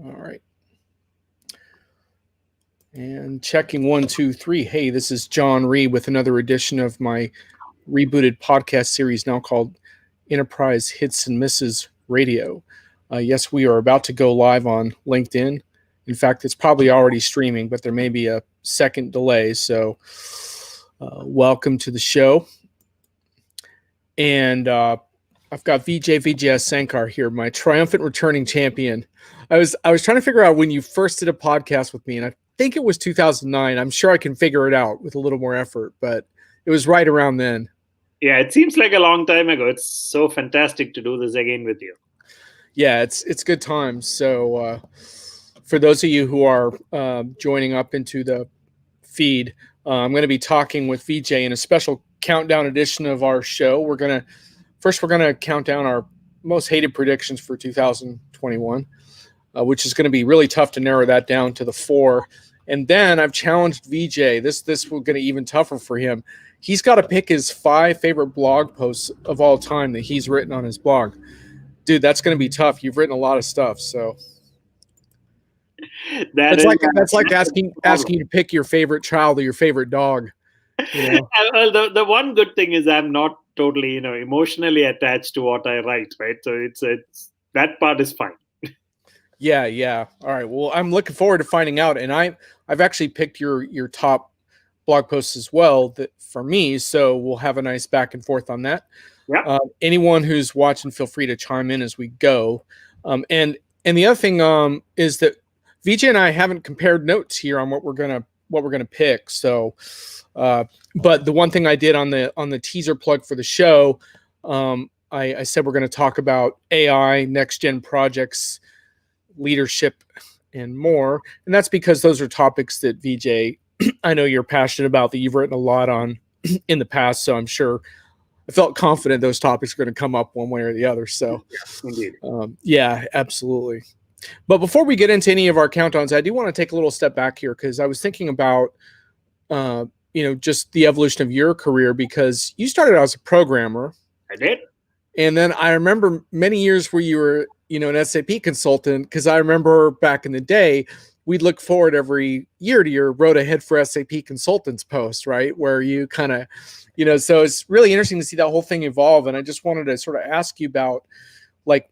All right. And checking 1, 2, 3. Hey, this is John Ree with another edition of my rebooted podcast series now called Enterprise Hits and Misses Radio. Yes, we are about to go live on LinkedIn. In fact, it's probably already streaming, but there may be a second delay. So, welcome to the show. And I've got Vijay Vijayasankar here, my triumphant returning champion. I was trying to figure out when you first did a podcast with me, and I think it was 2009. I'm sure I can figure it out with a little more effort, but it was right around then. Yeah, it seems like a long time ago. It's so fantastic to do this again with you. Yeah, it's good times. So for those of you who are joining up into the feed, I'm going to be talking with Vijay in a special countdown edition of our show. We're going to count down our most hated predictions for 2021, which is going to be really tough to narrow that down to the 4. And then I've challenged Vijay. This will get even tougher for him. He's got to pick his 5 favorite blog posts of all time that he's written on his blog. Dude, that's going to be tough. You've written a lot of stuff, so that's like asking you to pick your favorite child or your favorite dog. You know? Well, the one good thing is I'm not totally, emotionally attached to what I write, right? So it's that part is fine. Yeah. All right. Well, I'm looking forward to finding out, and I've actually picked your top blog posts as well for me. So we'll have a nice back and forth on that. Yeah. Anyone who's watching, feel free to chime in as we go. And the other thing is that Vijay and I haven't compared notes here on what we're gonna pick. So, but the one thing I did on the teaser plug for the show, I said we're going to talk about AI, next gen projects, leadership, and more. And that's because those are topics that Vijay, I know you're passionate about, that you've written a lot on in the past. So I'm sure I felt confident those topics are going to come up one way or the other. So, yeah, absolutely. But before we get into any of our countdowns, I do want to take a little step back here because I was thinking about, just the evolution of your career, because you started out as a programmer. I did. And then I remember many years where you were, an SAP consultant, because I remember back in the day, we'd look forward every year to your Road Ahead for SAP Consultants post, right? Where you kind of, so it's really interesting to see that whole thing evolve. And I just wanted to sort of ask you about, like,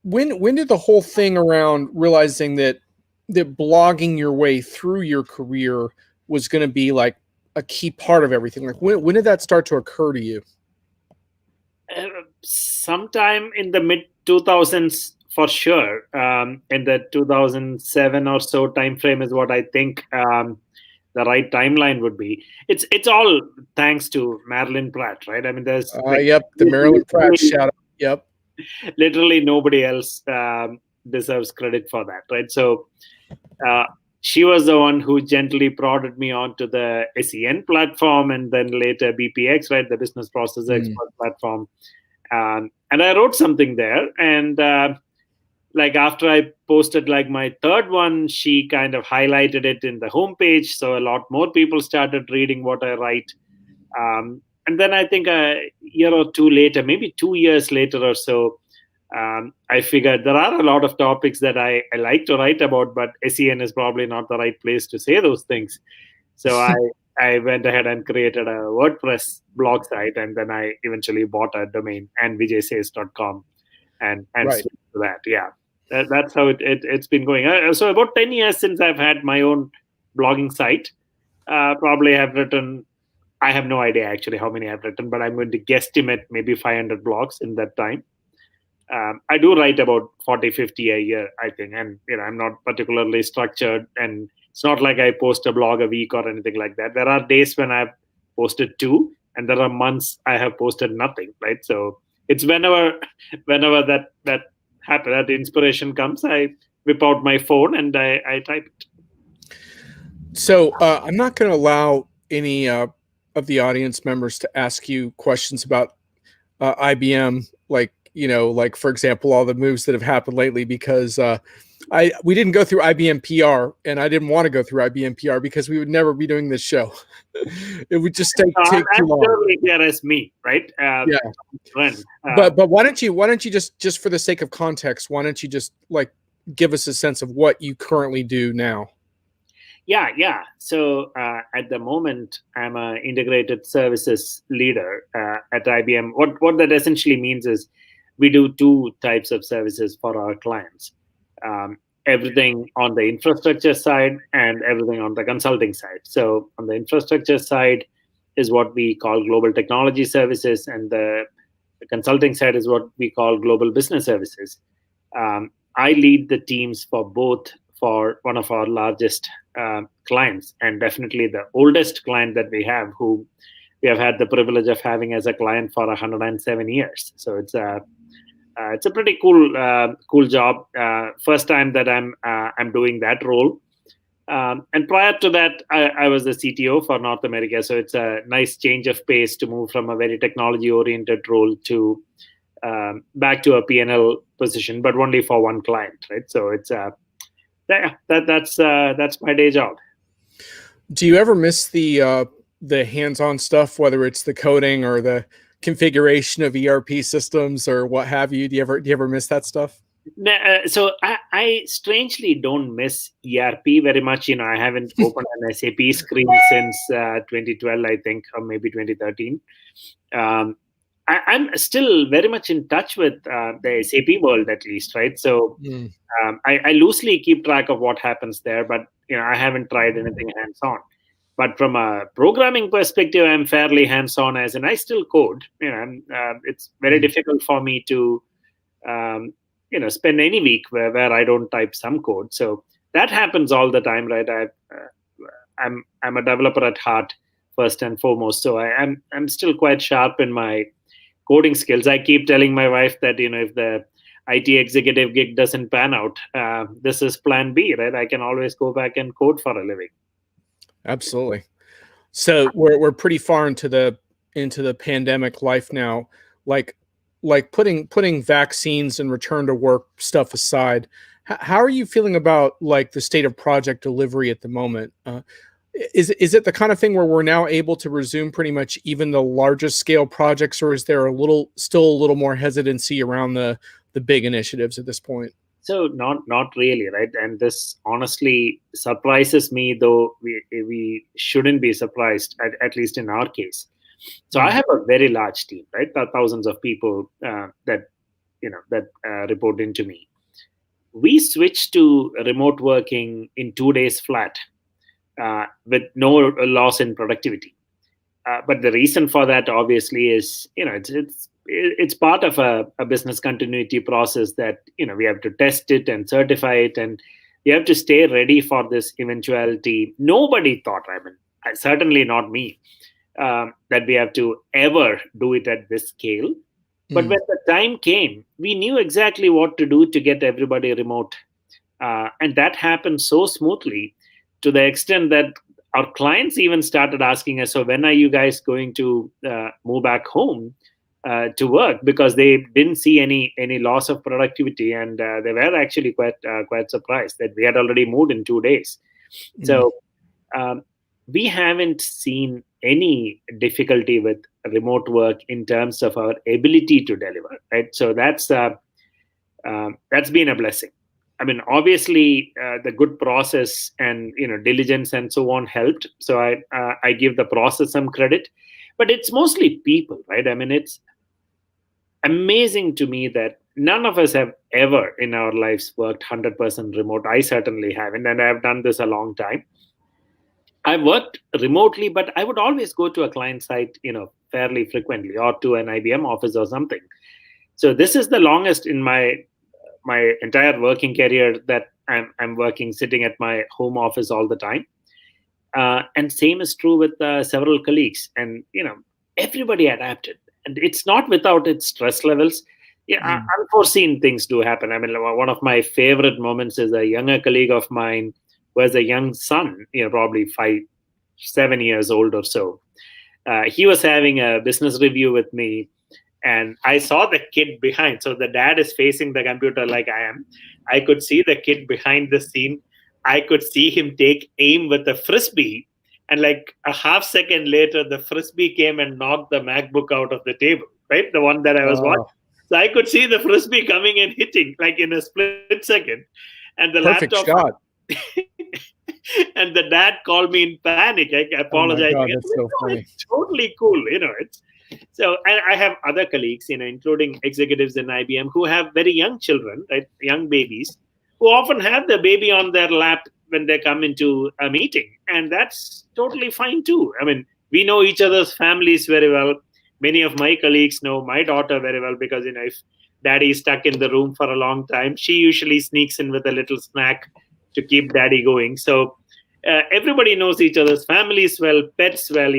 when did the whole thing around realizing that blogging your way through your career was going to be like a key part of everything? Like, when did that start to occur to you? Sometime in the mid 2000s for sure. In the 2007 or so time frame is what I think the right timeline would be. It's all thanks to Marilyn Pratt, right? I mean, there's the Marilyn Pratt shout out. Yep. Literally nobody else deserves credit for that, right? So she was the one who gently prodded me onto the SEN platform, and then later BPX, right, the Business Process Expert platform. And I wrote something there, and after I posted my third one, she kind of highlighted it in the homepage, so a lot more people started reading what I write. And then I think a year or two later, maybe 2 years later or so, I figured there are a lot of topics that I like to write about, but SEN is probably not the right place to say those things. So I went ahead and created a WordPress blog site, and then I eventually bought a domain, and vijaysays.com, and right. switched to that. Yeah, that's how it's been going. So about 10 years since I've had my own blogging site. Probably have written, I have no idea actually how many I've written, but I'm going to guesstimate maybe 500 blogs in that time. I do write about 40, 50 a year, I think. And, I'm not particularly structured, and it's not like I post a blog a week or anything like that. There are days when I've posted 2, and there are months I have posted nothing, right? So it's whenever that happens, that inspiration comes, I whip out my phone and I type it. So I'm not going to allow any of the audience members to ask you questions about IBM, like for example, all the moves that have happened lately, because we didn't go through IBM PR, and I didn't want to go through IBM PR because we would never be doing this show. It would just take too long. Totally as me, right? Yeah. But why don't you just for the sake of context, why don't you just give us a sense of what you currently do now. Yeah. So at the moment, I'm an integrated services leader at IBM. What that essentially means is we do two types of services for our clients. Um, Everything on the infrastructure side and everything on the consulting side. So on the infrastructure side is what we call global technology services, and the consulting side is what we call global business services. I lead the teams for both for one of our largest clients, and definitely the oldest client that we have, who we have had the privilege of having as a client for 107 years. So it's a pretty cool job. First time that I'm doing that role. And prior to that, I was the CTO for North America. So it's a nice change of pace to move from a very technology oriented role to back to a P&L position, but only for one client, right? So it's that's my day job. Do you ever miss the hands-on stuff, whether it's the coding or the configuration of ERP systems or what have you? Do you ever miss that stuff? So I strangely don't miss ERP very much. I haven't opened an SAP screen since 2012, I think, or maybe 2013. I'm still very much in touch with the SAP world, at least, right? So I loosely keep track of what happens there, but I haven't tried anything hands-on. But from a programming perspective, I'm fairly hands-on, as in I still code. It's very difficult for me to spend any week where I don't type some code. So that happens all the time, right? I'm a developer at heart first and foremost. So I'm still quite sharp in my coding skills. I keep telling my wife that if the IT executive gig doesn't pan out, this is plan B, right? I can always go back and code for a living. Absolutely. So we're pretty far into the pandemic life now. Like putting vaccines and return to work stuff aside, how are you feeling about like the state of project delivery at the moment? Is it the kind of thing where we're now able to resume pretty much even the largest scale projects, or is there still a little more hesitancy around the big initiatives at this point? So not really, right? And this honestly surprises me, though we shouldn't be surprised, at least in our case. So I have a very large team, right? Thousands of people that report into me. We switched to remote working in 2 days flat, with no loss in productivity. But the reason for that, obviously, is it's part of a business continuity process that we have to test it and certify it, and we have to stay ready for this eventuality. Nobody thought, certainly not me, that we have to ever do it at this scale. But when the time came, we knew exactly what to do to get everybody remote, and that happened so smoothly, to the extent that our clients even started asking us, so when are you guys going to move back home to work? Because they didn't see any loss of productivity, and they were actually quite surprised that we had already moved in 2 days. So we haven't seen any difficulty with remote work in terms of our ability to deliver, right? So that's been a blessing. Obviously, the good process and diligence and so on helped. So I give the process some credit, but it's mostly people, right? It's amazing to me that none of us have ever in our lives worked 100% remote. I certainly haven't, and I've done this a long time. I've worked remotely, but I would always go to a client site, fairly frequently, or to an IBM office or something. So this is the longest in my entire working career that I'm working sitting at my home office all the time. And same is true with several colleagues, and everybody adapted, and it's not without its stress levels. Unforeseen things do happen. One of my favorite moments is a younger colleague of mine who has a young son, probably 7 years old or so. He was having a business review with me, and I saw the kid behind. So the dad is facing the computer like I am. I could see the kid behind the scene. I could see him take aim with a frisbee. And like a half second later, the frisbee came and knocked the MacBook out of the table, right? The one that I was watching. So I could see the frisbee coming and hitting like in a split second. And the Perfect laptop shot. and the dad called me in panic. I Oh my apologized. God, that's so funny. It's totally cool. It's so. And I have other colleagues, including executives in IBM who have very young children, right, young babies, who often have the baby on their lap when they come into a meeting, and that's totally fine too. I mean, we know each other's families very well. Many of my colleagues know my daughter very well because if daddy is stuck in the room for a long time, she usually sneaks in with a little snack to keep daddy going. So everybody knows each other's families well, pets well.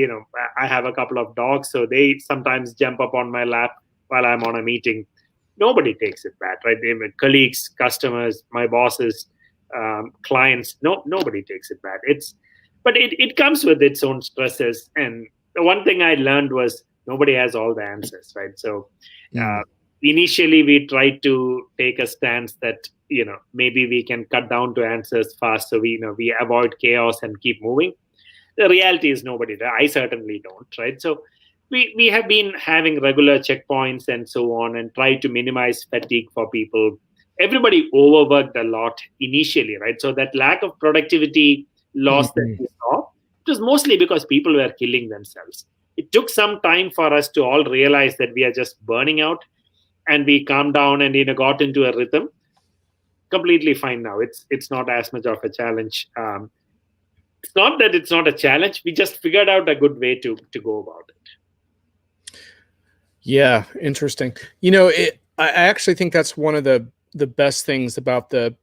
I have a couple of dogs, so they sometimes jump up on my lap while I'm on a meeting. Nobody takes it bad, right? Colleagues, customers, my bosses, clients. Nobody takes it bad. But it comes with its own stresses. And the one thing I learned was nobody has all the answers, right? So initially we tried to take a stance that maybe we can cut down to answers fast, so we avoid chaos and keep moving. The reality is nobody does. I certainly don't, right? So we have been having regular checkpoints and so on, and try to minimize fatigue for people. Everybody overworked a lot initially, right? So that lack of productivity loss that we saw, it was mostly because people were killing themselves. It took some time for us to all realize that we are just burning out, and we calmed down and got into a rhythm. Completely fine now. It's not as much of a challenge. It's not that it's not a challenge. We just figured out a good way to go about it. Yeah, interesting. I actually think that's one of the best things about the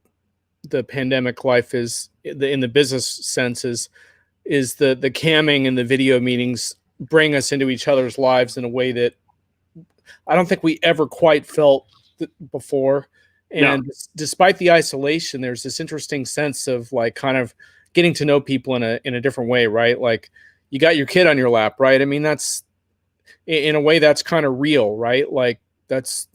pandemic life is in the business sense is the camming and the video meetings bring us into each other's lives in a way that I don't think we ever quite felt before. And despite the isolation, there's this interesting sense of like kind of getting to know people in a different way, right? Like you got your kid on your lap, right? I mean, that's in a way that's kind of real, right? Like that's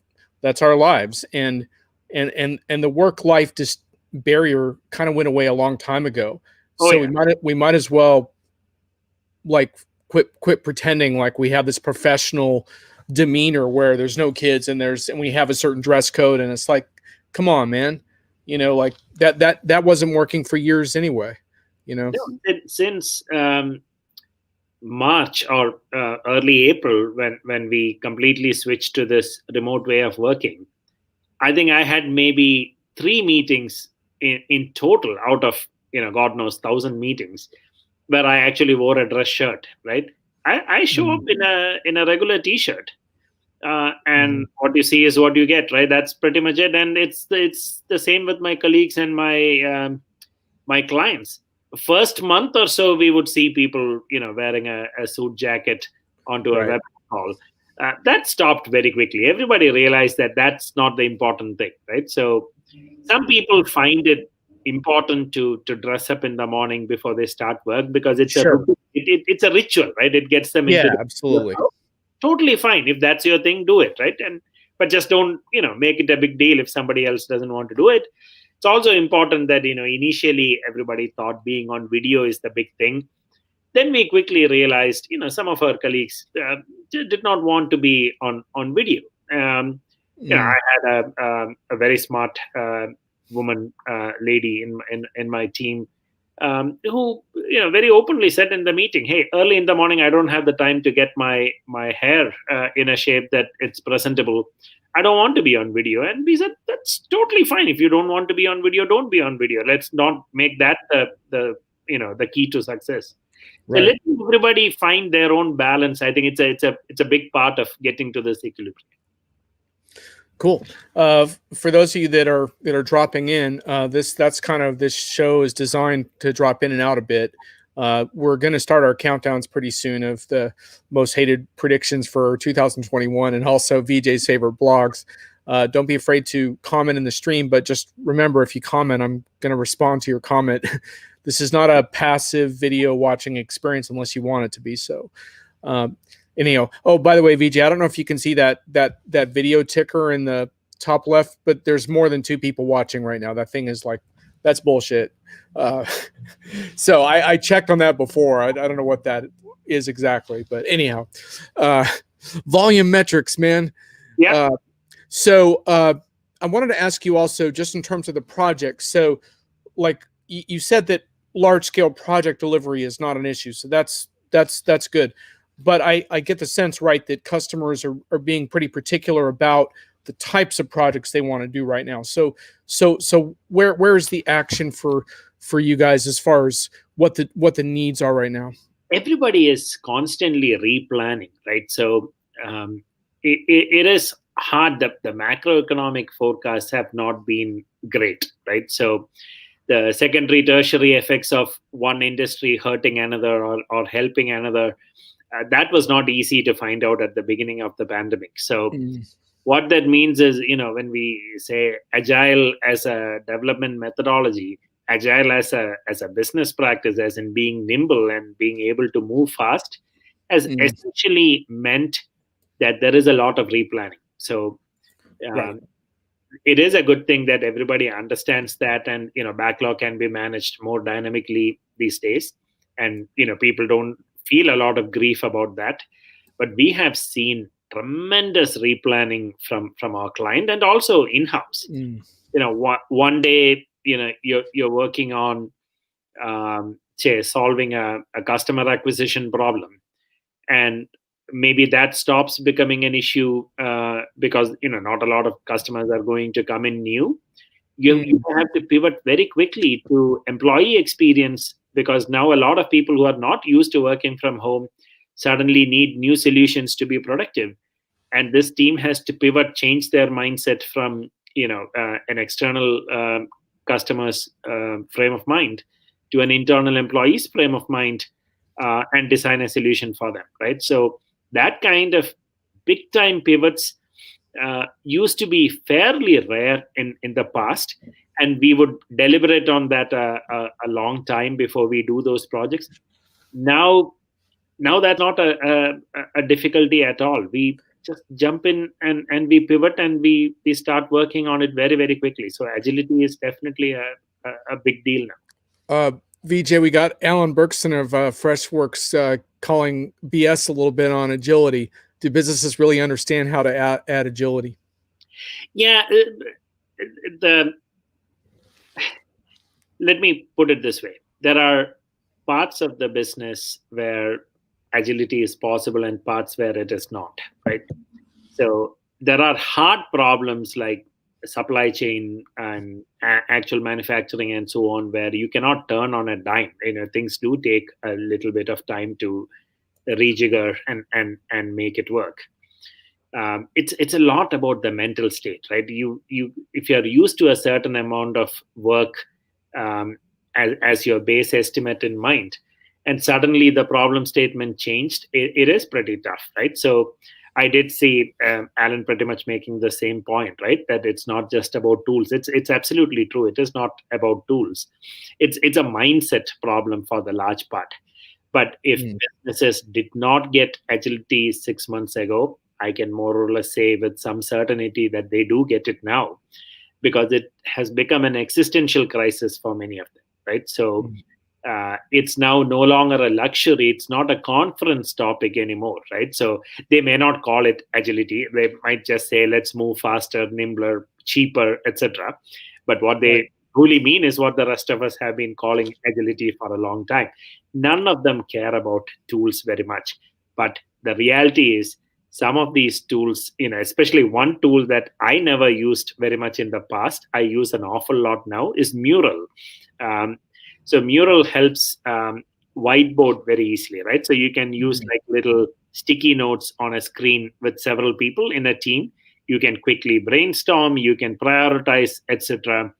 our lives, and the work life just barrier kind of went away a long time ago. So we might as well like quit pretending like we have this professional demeanor where there's no kids and we have a certain dress code, and it's like, come on, man, like that wasn't working for years anyway. Since March or early April, when we completely switched to this remote way of working, I think I had maybe 3 meetings in total out of God knows 1,000 meetings where I actually wore a dress shirt. Right, I show up in a regular T-shirt, and what you see is what you get. Right, that's pretty much it. And it's the same with my colleagues and my clients. First month or so, we would see people, wearing a suit jacket onto a web call. That stopped very quickly. Everybody realized that that's not the important thing, right? So some people find it important to dress up in the morning before they start work because it's it's a ritual, right? It gets them into absolutely. Totally fine. If that's your thing, do it, right? But just don't, make it a big deal if somebody else doesn't want to do it. It's also important that, initially everybody thought being on video is the big thing. Then we quickly realized, some of our colleagues did not want to be on video. I had a very smart woman, lady in my team who, very openly said in the meeting, hey, early in the morning, I don't have the time to get my hair in a shape that it's presentable. I don't want to be on video. And we said, that's totally fine. If you don't want to be on video, don't be on video. Let's not make that the key to success. Right. So let everybody find their own balance. I think it's a big part of getting to this equilibrium. Cool. For those of you that are dropping in, this show is designed to drop in and out a bit. We're going to start our countdowns pretty soon of the most hated predictions for 2021 and also Vijay's favorite blogs. Don't be afraid to comment in the stream, but just remember, if you comment, I'm going to respond to your comment. This is not a passive video watching experience unless you want it to be so. Anyhow, oh, by the way, Vijay, I don't know if you can see that video ticker in the top left, but there's more than 2 people watching right now. That thing is like, that's bullshit. So I checked on that before. I don't know what that is exactly, but anyhow, volume metrics, man. Yeah. So I wanted to ask you also, just in terms of the project. So, like you said that large scale project delivery is not an issue. So that's good. But I get the sense, right, that customers are being pretty particular about the types of projects they want to do right now. So where's the action for you guys as far as what the needs are right now? Everybody is constantly replanning, right? So it is hard. The macroeconomic forecasts have not been great, right? So the secondary, tertiary effects of one industry hurting another or helping another, that was not easy to find out at the beginning of the pandemic. So what that means is, when we say agile as a development methodology, agile as a business practice, as in being nimble and being able to move fast, has essentially meant that there is a lot of replanning. So Right. it is a good thing that everybody understands that, and backlog can be managed more dynamically these days, and people don't feel a lot of grief about that. But we have seen tremendous replanning from our client and also in-house. One day you're working on say solving a customer acquisition problem, and maybe that stops becoming an issue because not a lot of customers are going to come in new. You have to pivot very quickly to employee experience, because now a lot of people who are not used to working from home suddenly need new solutions to be productive, and this team has to pivot, change their mindset from an external customer's frame of mind to an internal employee's frame of mind, and design a solution for them, right? So that kind of big time pivots used to be fairly rare in the past, and we would deliberate on that a long time before we do those projects. Now that's not a difficulty at all. We just jump in and we pivot, and we start working on it very, very quickly. So agility is definitely a big deal now. Vijay, we got Alan Berkson of Freshworks calling BS a little bit on agility. Do businesses really understand how to add agility? Yeah, let me put it this way. There are parts of the business where agility is possible and parts where it is not, right? So there are hard problems like supply chain and actual manufacturing and so on, where you cannot turn on a dime. Things do take a little bit of time to rejigger and make it work. It's a lot about the mental state, right? You if you're used to a certain amount of work as your base estimate in mind, and suddenly the problem statement changed, it is pretty tough, right? So I did see Alan pretty much making the same point, right? That it's not just about tools. It's absolutely true. It is not about tools. It's a mindset problem for the large part. But if businesses did not get agility 6 months ago, I can more or less say with some certainty that they do get it now, because it has become an existential crisis for many of them, right? So it's now no longer a luxury. It's not a conference topic anymore, right? So they may not call it agility. They might just say, let's move faster, nimbler, cheaper, etc. But what they truly mean is what the rest of us have been calling agility for a long time. None of them care about tools very much. But the reality is, some of these tools, especially one tool that I never used very much in the past, I use an awful lot now, is Mural. So Mural helps whiteboard very easily, right? So you can use like little sticky notes on a screen with several people in a team. You can quickly brainstorm, you can prioritize, etc.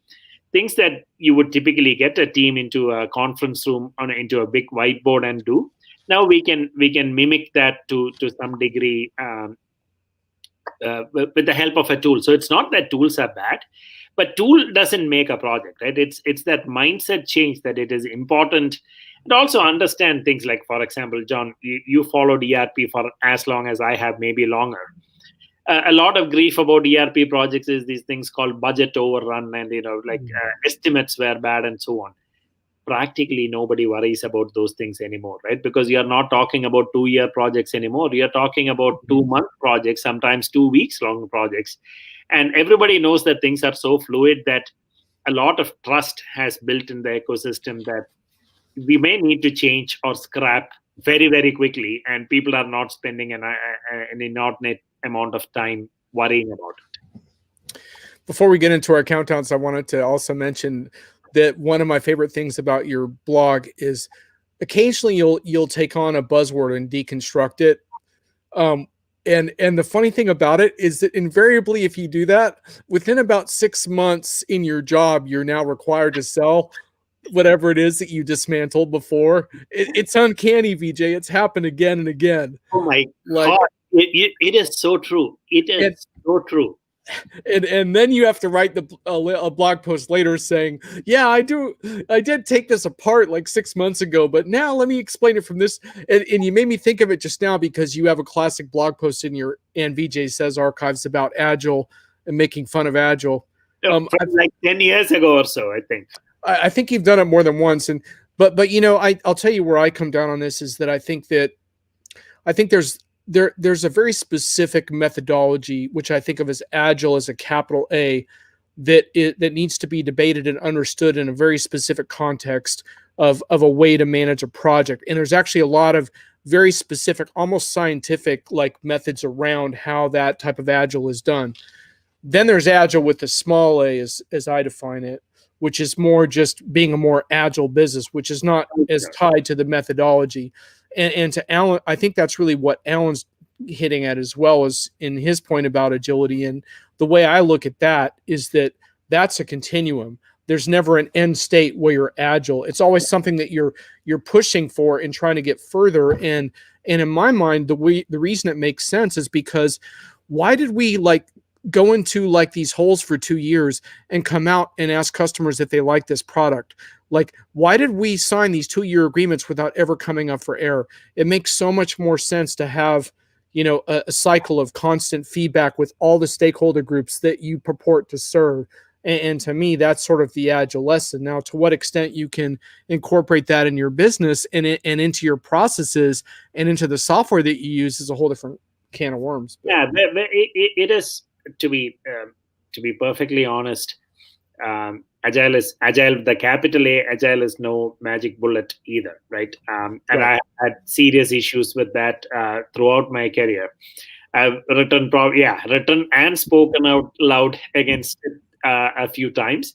Things that you would typically get a team into a conference room into a big whiteboard and do. Now we can mimic that to some degree with the help of a tool. So it's not that tools are bad, but tool doesn't make a project, right? It's that mindset change that it is important. And also understand things like, for example, John, you followed ERP for as long as I have, maybe longer. A lot of grief about ERP projects is these things called budget overrun, and estimates were bad and so on. practically nobody worries about those things anymore, right? Because you're not talking about 2-year projects anymore. You're talking about 2-month projects, sometimes 2 weeks long projects. And everybody knows that things are so fluid that a lot of trust has built in the ecosystem that we may need to change or scrap very, very quickly. And people are not spending an inordinate amount of time worrying about it. Before we get into our countdowns, I wanted to also mention that one of my favorite things about your blog is occasionally you'll take on a buzzword and deconstruct it. And the funny thing about it is that invariably, if you do that, within about 6 months in your job, you're now required to sell whatever it is that you dismantled before. It's uncanny, Vijay. It's happened again and again. Oh my God. It is so true. It is so true. And then you have to write a blog post later saying, yeah, I did take this apart like 6 months ago, but now let me explain it from this. And you made me think of it just now because you have a classic blog post in your And Vijay Says archives about Agile and making fun of Agile. From like 10 years ago or so, I think. I think you've done it more than once. But you know, I'll tell you where I come down on this is that I think there's a very specific methodology, which I think of as Agile as a capital A, that needs to be debated and understood in a very specific context of a way to manage a project. And there's actually a lot of very specific, almost scientific like methods around how that type of Agile is done. Then there's Agile with the small a, as I define it, which is more just being a more agile business, which is not as tied to the methodology. And to Alan, I think that's really what Alan's hitting at as well, as in his point about agility. And the way I look at that is that that's a continuum. There's never an end state where you're agile. It's always something that you're pushing for and trying to get further. And in my mind, the reason it makes sense is because why did we like go into like these holes for 2 years and come out and ask customers if they like this product? Like, why did we sign these 2-year agreements without ever coming up for air? It makes so much more sense to have, you know, a cycle of constant feedback with all the stakeholder groups that you purport to serve. And to me, that's sort of the Agile lesson. Now, to what extent you can incorporate that in your business and into your processes and into the software that you use is a whole different can of worms. Yeah, it is, to be perfectly honest. Agile, the capital A, Agile is no magic bullet either, right? And I had serious issues with that throughout my career. I've written and spoken out loud against it a few times.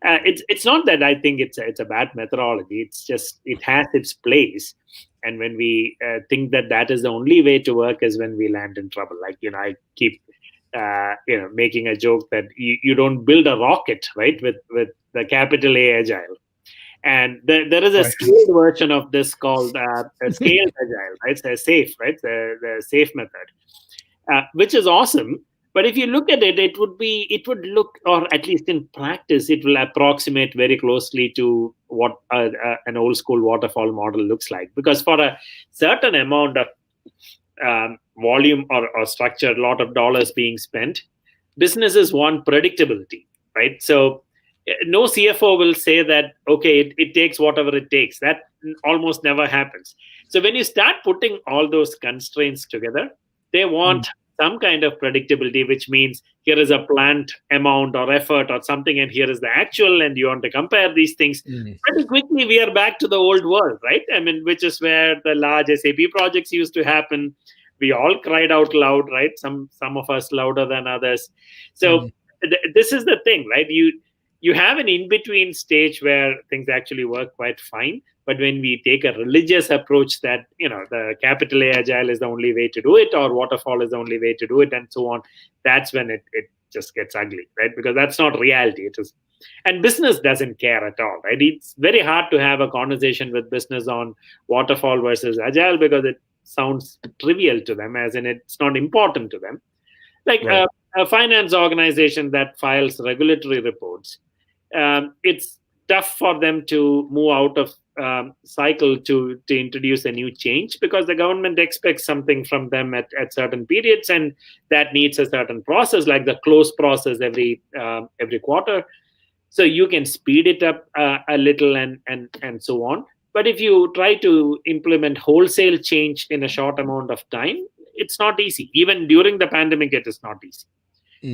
It's not that I think it's a bad methodology. It's just it has its place. And when we think that is the only way to work is when we land in trouble. Like, you know, I keep making a joke that you don't build a rocket, right, with the capital A Agile. And there is a scaled version of this called a scaled Agile, right? It's safe, right? The safe method, which is awesome. But if you look at it, it would look, or at least in practice, it will approximate very closely to what an old school waterfall model looks like. Because for a certain amount of volume or structure, a lot of dollars being spent, businesses want predictability, right? So no CFO will say that, okay, it takes whatever it takes. That almost never happens. So when you start putting all those constraints together, they want some kind of predictability, which means here is a planned amount or effort or something, and here is the actual, and you want to compare these things. Pretty quickly, we are back to the old world, right? I mean, which is where the large SAP projects used to happen. We all cried out loud, right? Some of us louder than others. So this is the thing, right? You have an in-between stage where things actually work quite fine. But when we take a religious approach that, you know, the capital A Agile is the only way to do it, or waterfall is the only way to do it, and so on, that's when it just gets ugly, right? Because that's not reality. It is, and business doesn't care at all, right? It's very hard to have a conversation with business on waterfall versus Agile because it sounds trivial to them, as in it's not important to them. Like a finance organization that files regulatory reports, it's tough for them to move out of cycle to introduce a new change because the government expects something from them at certain periods, and that needs a certain process, like the close process every quarter. So you can speed it up a little and so on. But if you try to implement wholesale change in a short amount of time, it's not easy. Even during the pandemic, it is not easy.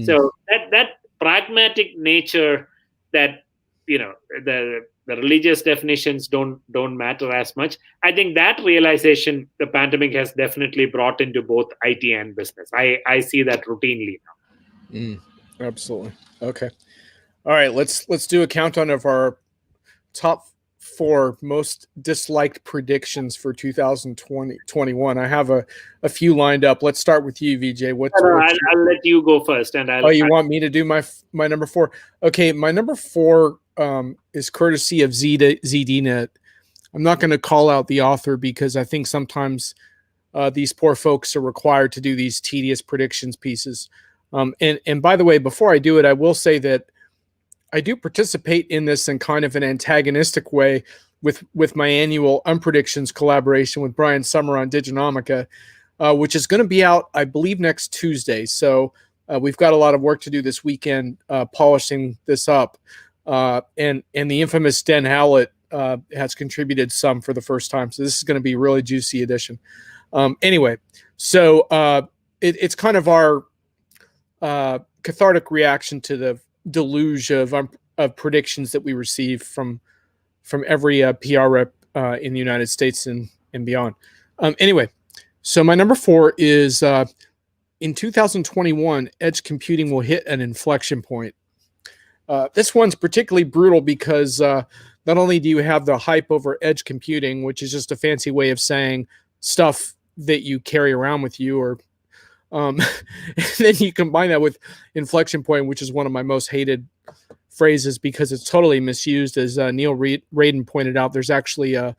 So that pragmatic nature, that the religious definitions don't matter as much. I think that realization the pandemic has definitely brought into both IT and business. I see that routinely now. Absolutely. Okay. All right. Let's do a countdown of our top 4 most disliked predictions for 2021. I have a few lined up. Let's start with you, Vijay. I'll let you go first, and you want me to do my number 4? Okay, my number 4 is courtesy of ZDNet. I'm not going to call out the author because I think sometimes these poor folks are required to do these tedious predictions pieces. And by the way, before I do it, I will say that I do participate in this in kind of an antagonistic way with my annual Unpredictions collaboration with Brian Summer on Diginomica, which is going to be out, I believe, next Tuesday. So we've got a lot of work to do this weekend polishing this up. And the infamous Den Howlett has contributed some for the first time. So this is going to be a really juicy edition. Anyway, so it's kind of our cathartic reaction to the deluge of predictions that we receive from every PR rep in the United States and beyond. Anyway, so my number 4 is in 2021, edge computing will hit an inflection point. This one's particularly brutal because not only do you have the hype over edge computing, which is just a fancy way of saying stuff that you carry around with you, or then you combine that with inflection point, which is one of my most hated phrases because it's totally misused. As Neil Radin pointed out, there's actually a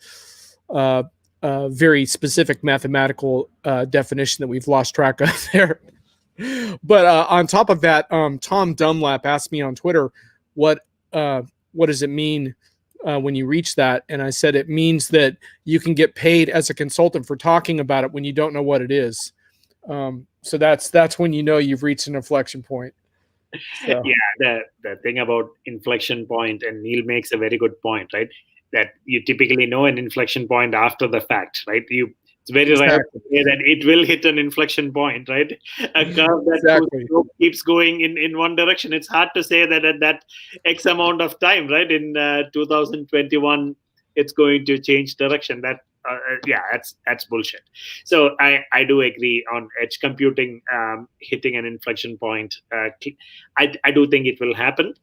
very specific mathematical definition that we've lost track of there. But on top of that, Tom Dunlap asked me on Twitter, what does it mean when you reach that? And I said, it means that you can get paid as a consultant for talking about it when you don't know what it is. So that's when you know you've reached an inflection point. So. Yeah, the thing about inflection point, and Neil makes a very good point, right? That you typically know an inflection point after the fact, right? It's very rare to say that it will hit an inflection point, right? A curve that keeps going in one direction. It's hard to say that at that X amount of time, right? In 2021, it's going to change direction. That's bullshit. So I do agree on edge computing hitting an inflection point. I do think it will happen,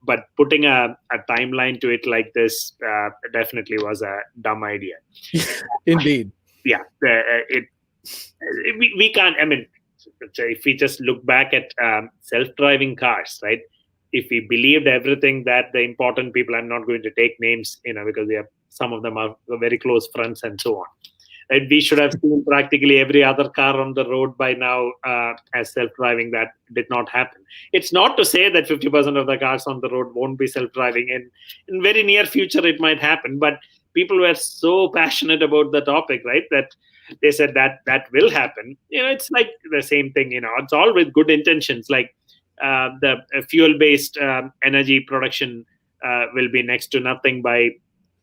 but putting a timeline to it like this definitely was a dumb idea. Indeed. We can't. I mean, if we just look back at self-driving cars, right? If we believed everything that the important people, I'm not going to take names, because some of them are very close friends and so on. Right? We should have seen practically every other car on the road by now as self-driving. That did not happen. It's not to say that 50% of the cars on the road won't be self-driving. And in very near future, it might happen. But people were so passionate about the topic, right, that they said that will happen. It's like the same thing. It's all with good intentions. Like the fuel-based energy production will be next to nothing by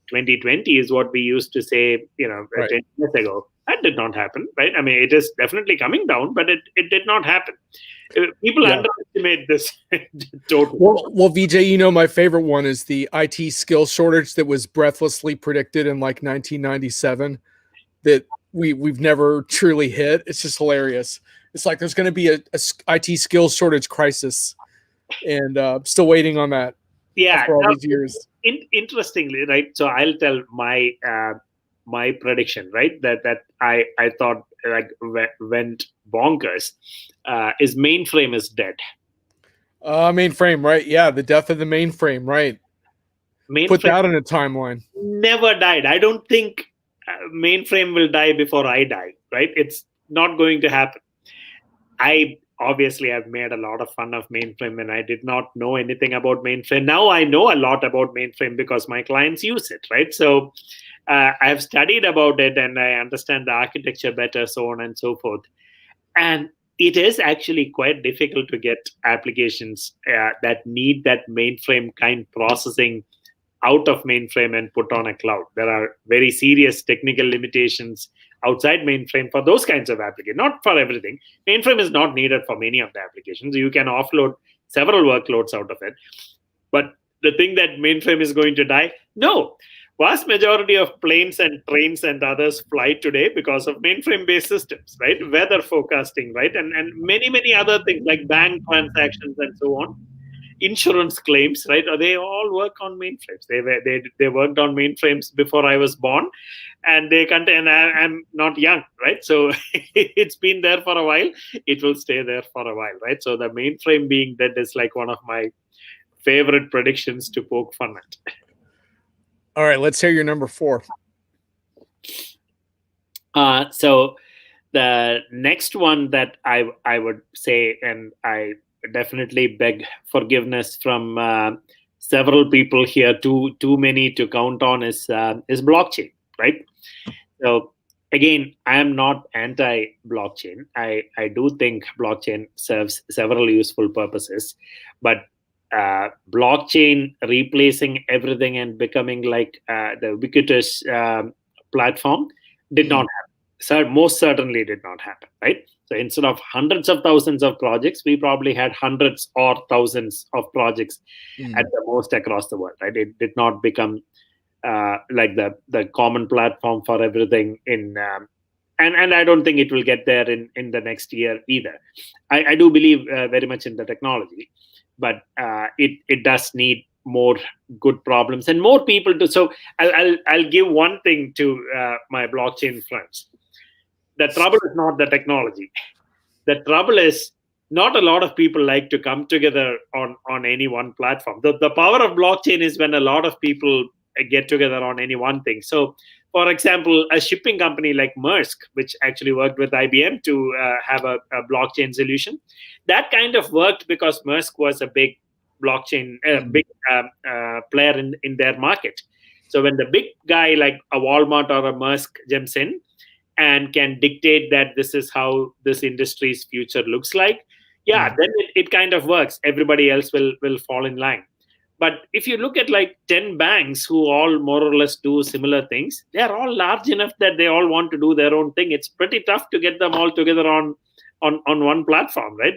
2020 is what we used to say, right. 10 years ago. That did not happen, right? I mean, it is definitely coming down, but it did not happen. People underestimate this totally. Well, Vijay, my favorite one is the IT skill shortage that was breathlessly predicted in like 1997 that we've never truly hit. It's just hilarious. It's like there's going to be a IT skills shortage crisis, and still waiting on that. Yeah, for all these years. Interestingly, right? So I'll tell my my prediction, right? That I thought like went bonkers. Is mainframe is dead. Mainframe, right? Yeah, the death of the mainframe, right? Put that in a timeline. Never died. I don't think mainframe will die before I die, right? It's not going to happen. I obviously have made a lot of fun of mainframe and I did not know anything about mainframe. Now I know a lot about mainframe because my clients use it, right? So I have studied about it and I understand the architecture better, so on and so forth. And it is actually quite difficult to get applications that need that mainframe kind processing out of mainframe and put on a cloud. There are very serious technical limitations outside mainframe for those kinds of applications, not for everything. Mainframe is not needed for many of the applications. You can offload several workloads out of it. But the thing that mainframe is going to die, no. Vast majority of planes and trains and others fly today because of mainframe-based systems, right? Weather forecasting, right? And many other things like bank transactions and so on. Insurance claims, right? They all work on mainframes. They worked on mainframes before I was born, and they contain. I'm not young, right? So it's been there for a while. It will stay there for a while, right? So the mainframe being dead is like one of my favorite predictions to poke fun at. All right, let's hear your number 4. So the next one that I would say, and I definitely beg forgiveness from several people here, too many to count on, is blockchain, right? So again, I am not anti-blockchain. I do think blockchain serves several useful purposes, but blockchain replacing everything and becoming like the ubiquitous platform did not happen. So most certainly did not happen, right? So instead of hundreds of thousands of projects, we probably had hundreds or thousands of projects at the most across the world, right? It did not become like the common platform for everything in and I don't think it will get there in the next year either. I do believe very much in the technology, but it does need more good problems and more people to. So I'll give one thing to my blockchain friends. The trouble is not the technology. The trouble is not a lot of people like to come together on any one platform. The power of blockchain is when a lot of people get together on any one thing. So, for example, a shipping company like Maersk, which actually worked with IBM to have a blockchain solution, that kind of worked because Maersk was a big blockchain, big player in their market. So when the big guy like a Walmart or a Maersk jumps in and can dictate that this is how this industry's future looks like, then it kind of works. Everybody else will fall in line. But if you look at like 10 banks who all more or less do similar things, they are all large enough that they all want to do their own thing. It's pretty tough to get them all together on one platform, right?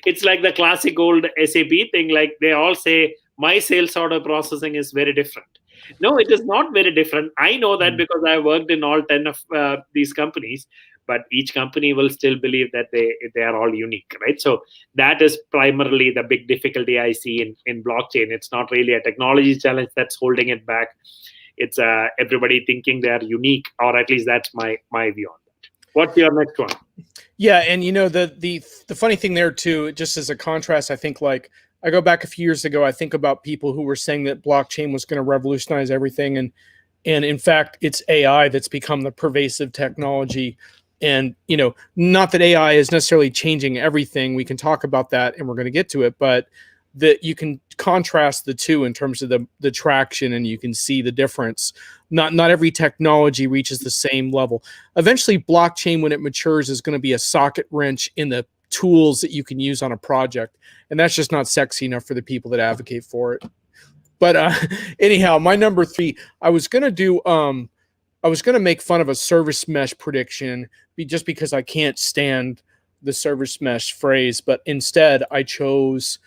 It's like the classic old SAP thing. Like they all say, my sales order processing is very different. No, it is not very different. I know that because I worked in all 10 of these companies, but each company will still believe that they are all unique, right? So that is primarily the big difficulty I see in blockchain. It's not really a technology challenge that's holding it back. It's everybody thinking they are unique, or at least that's my view on that. What's your next one? Yeah, and you know the funny thing there too, just as a contrast, I think like I go back a few years ago, I think about people who were saying that blockchain was going to revolutionize everything, and in fact, it's AI that's become the pervasive technology. And you know, not that AI is necessarily changing everything. We can talk about that, and we're going to get to it, but that you can contrast the two in terms of the traction, and you can see the difference. Not every technology reaches the same level. Eventually, blockchain, when it matures, is going to be a socket wrench in the tools that you can use on a project, and that's just not sexy enough for the people that advocate for it. But anyhow, my number 3, I was going to make fun of a service mesh prediction just because I can't stand the service mesh phrase, but instead I chose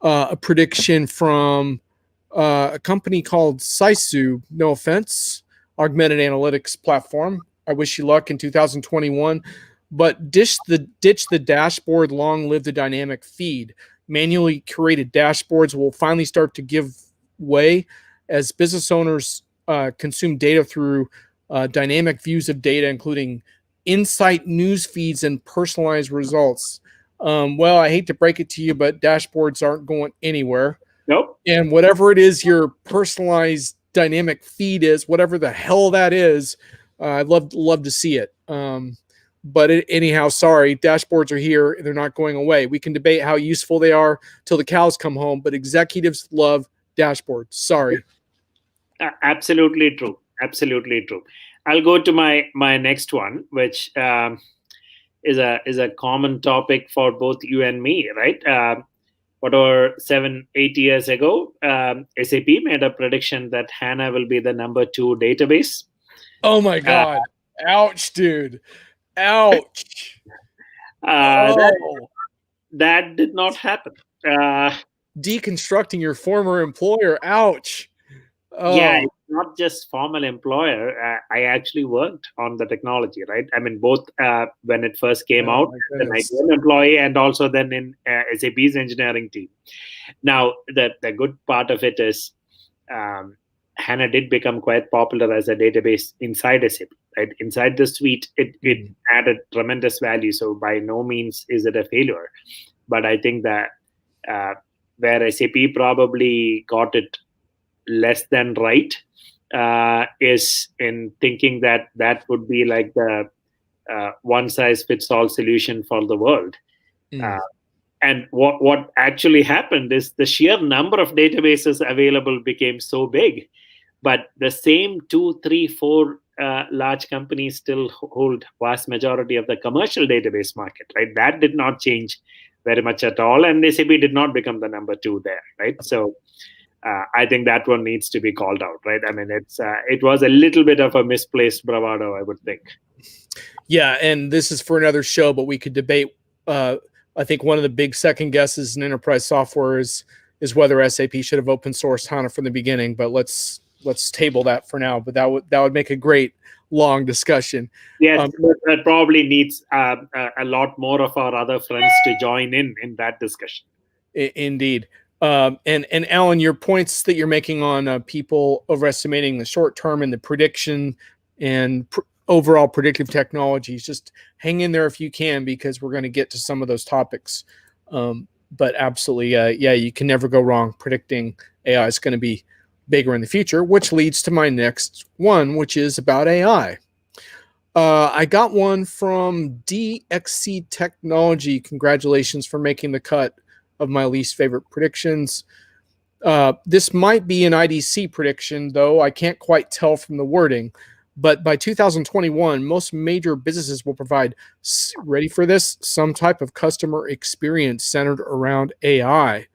a prediction from a company called Sisu. No offense, augmented analytics platform. I wish you luck in 2021. But ditch the dashboard, long live the dynamic feed. Manually curated dashboards will finally start to give way as business owners consume data through dynamic views of data, including insight news feeds and personalized results. Well, I hate to break it to you, but dashboards aren't going anywhere. Nope. And whatever it is your personalized dynamic feed is, whatever the hell that is, I'd love to see it. But anyhow, sorry, dashboards are here. They're not going away. We can debate how useful they are till the cows come home, but executives love dashboards. Sorry. Absolutely true. Absolutely true. I'll go to my next one, which is a common topic for both you and me, right? Whatever 7-8 years ago, SAP made a prediction that HANA will be the number 2 database. Oh my God! Ouch, dude! Ouch! That did not happen. Deconstructing your former employer. Ouch! Yeah, it's not just formal employer. I actually worked on the technology, right? I mean, both when it first came out as an IBM employee and also then in SAP's engineering team. Now, the good part of it is HANA did become quite popular as a database inside SAP, right? Inside the suite, it added tremendous value. So by no means is it a failure. But I think that where SAP probably got it less than right is in thinking that would be like the one-size-fits-all solution for the world. And what actually happened is the sheer number of databases available became so big, but the same 2, 3, 4 large companies still hold vast majority of the commercial database market, right? That did not change very much at all, and SAP did not become the number 2 there, right? So I think that one needs to be called out, right? I mean, it was a little bit of a misplaced bravado, I would think. Yeah, and this is for another show, but we could debate. I think one of the big second guesses in enterprise software is whether SAP should have open sourced HANA from the beginning. But let's table that for now. But that would make a great long discussion. Yes, that probably needs a lot more of our other friends to join in that discussion. Indeed. And Alan, your points that you're making on people overestimating the short term and the prediction and overall predictive technologies, just hang in there if you can, because we're going to get to some of those topics. But absolutely, yeah, you can never go wrong predicting AI is going to be bigger in the future, which leads to my next one, which is about AI. I got one from DXC Technology. Congratulations for making the cut of my least favorite predictions. This might be an IDC prediction, though I can't quite tell from the wording. But by 2021, most major businesses will provide, ready for this, some type of customer experience centered around AI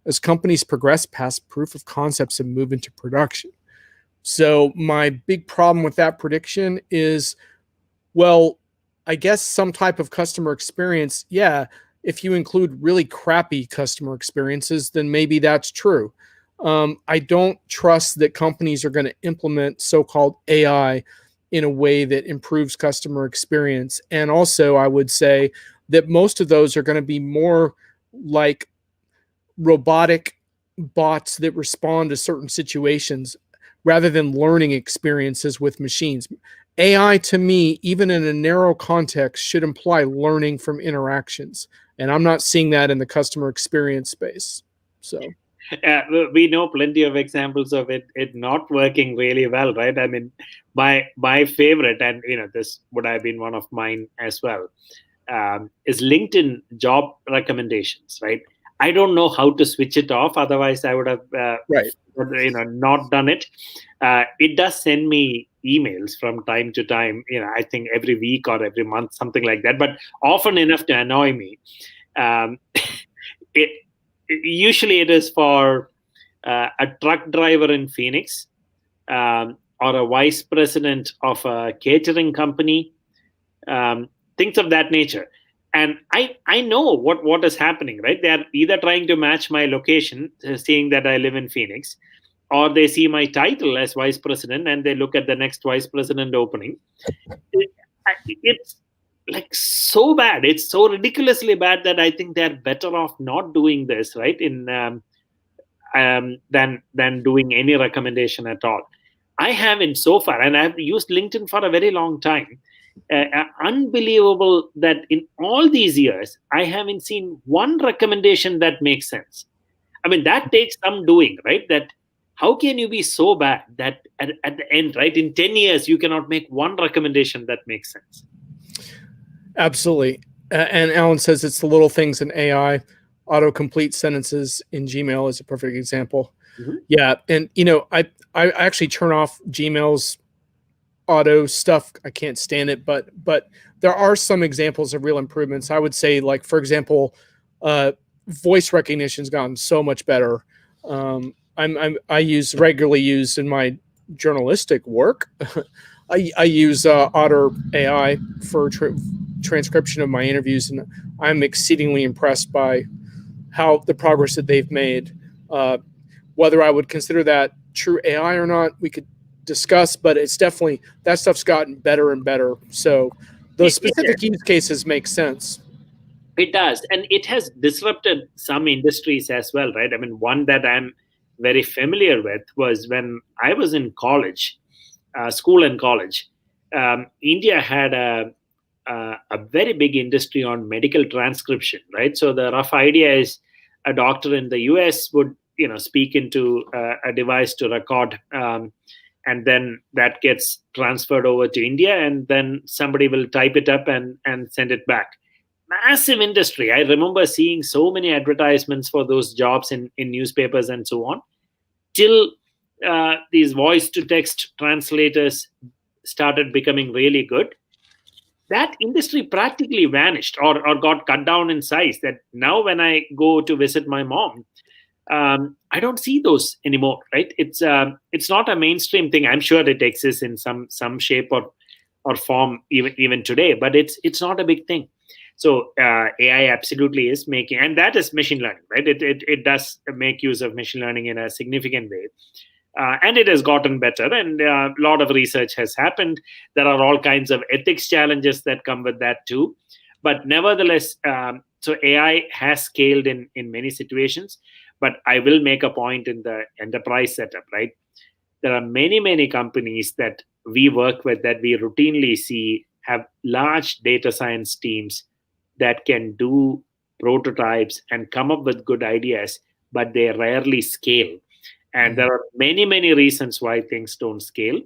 as companies progress past proof of concepts and move into production. So my big problem with that prediction is, well, I guess some type of customer experience, yeah, if you include really crappy customer experiences, then maybe that's true. I don't trust that companies are going to implement so-called AI in a way that improves customer experience. And also, I would say that most of those are going to be more like robotic bots that respond to certain situations rather than learning experiences with machines. AI, to me, even in a narrow context, should imply learning from interactions. And I'm not seeing that in the customer experience space. So we know plenty of examples of it not working really well, right? I mean, my favorite, and this would have been one of mine as well, is LinkedIn job recommendations, right? I don't know how to switch it off. Otherwise, I would have not done it. It does send me emails from time to time. I think every week or every month, something like that. But often enough to annoy me. Usually, it is for a truck driver in Phoenix or a vice president of a catering company, things of that nature. And I know what is happening, right? They are either trying to match my location, seeing that I live in Phoenix, or they see my title as vice president and they look at the next vice president opening. It's like so bad. It's so ridiculously bad that I think they're better off not doing this, right? Than doing any recommendation at all. I haven't so far, and I've used LinkedIn for a very long time. Unbelievable that in all these years, I haven't seen one recommendation that makes sense. I mean, that takes some doing, right? That how can you be so bad that at the end, right, in 10 years, you cannot make one recommendation that makes sense? Absolutely. And Alan says it's the little things in AI. Autocomplete sentences in Gmail is a perfect example. Mm-hmm. Yeah. And, I actually turn off Gmail's auto stuff. I can't stand it, but there are some examples of real improvements. I would say, like, for example, voice recognition's gotten so much better. I regularly use in my journalistic work. I use Otter AI for transcription of my interviews, and I'm exceedingly impressed by how the progress that they've made. Whether I would consider that true AI or not, we could discuss, but it's definitely, that stuff's gotten better and better. So those specific use cases make sense. It does, and it has disrupted some industries as well, right? I mean, one that I'm very familiar with was when I was in college, school and college. India had a very big industry on medical transcription, right? So the rough idea is a doctor in the US would, speak into a device to record, and then that gets transferred over to India, and then somebody will type it up and send it back. Massive industry. I remember seeing so many advertisements for those jobs in newspapers and so on, till these voice to text translators started becoming really good. That industry practically vanished or got cut down in size. That now when I go to visit my mom, I don't see those anymore, right? It's not a mainstream thing. I'm sure it exists in some shape or form even today, but it's not a big thing. So AI absolutely is making, and that is machine learning, right? It does make use of machine learning in a significant way. And it has gotten better, and a lot of research has happened. There are all kinds of ethics challenges that come with that too. But nevertheless, so AI has scaled in many situations. But I will make a point in the enterprise setup, right? There are many, many companies that we work with that we routinely see have large data science teams that can do prototypes and come up with good ideas, but they rarely scale. And there are many, many reasons why things don't scale.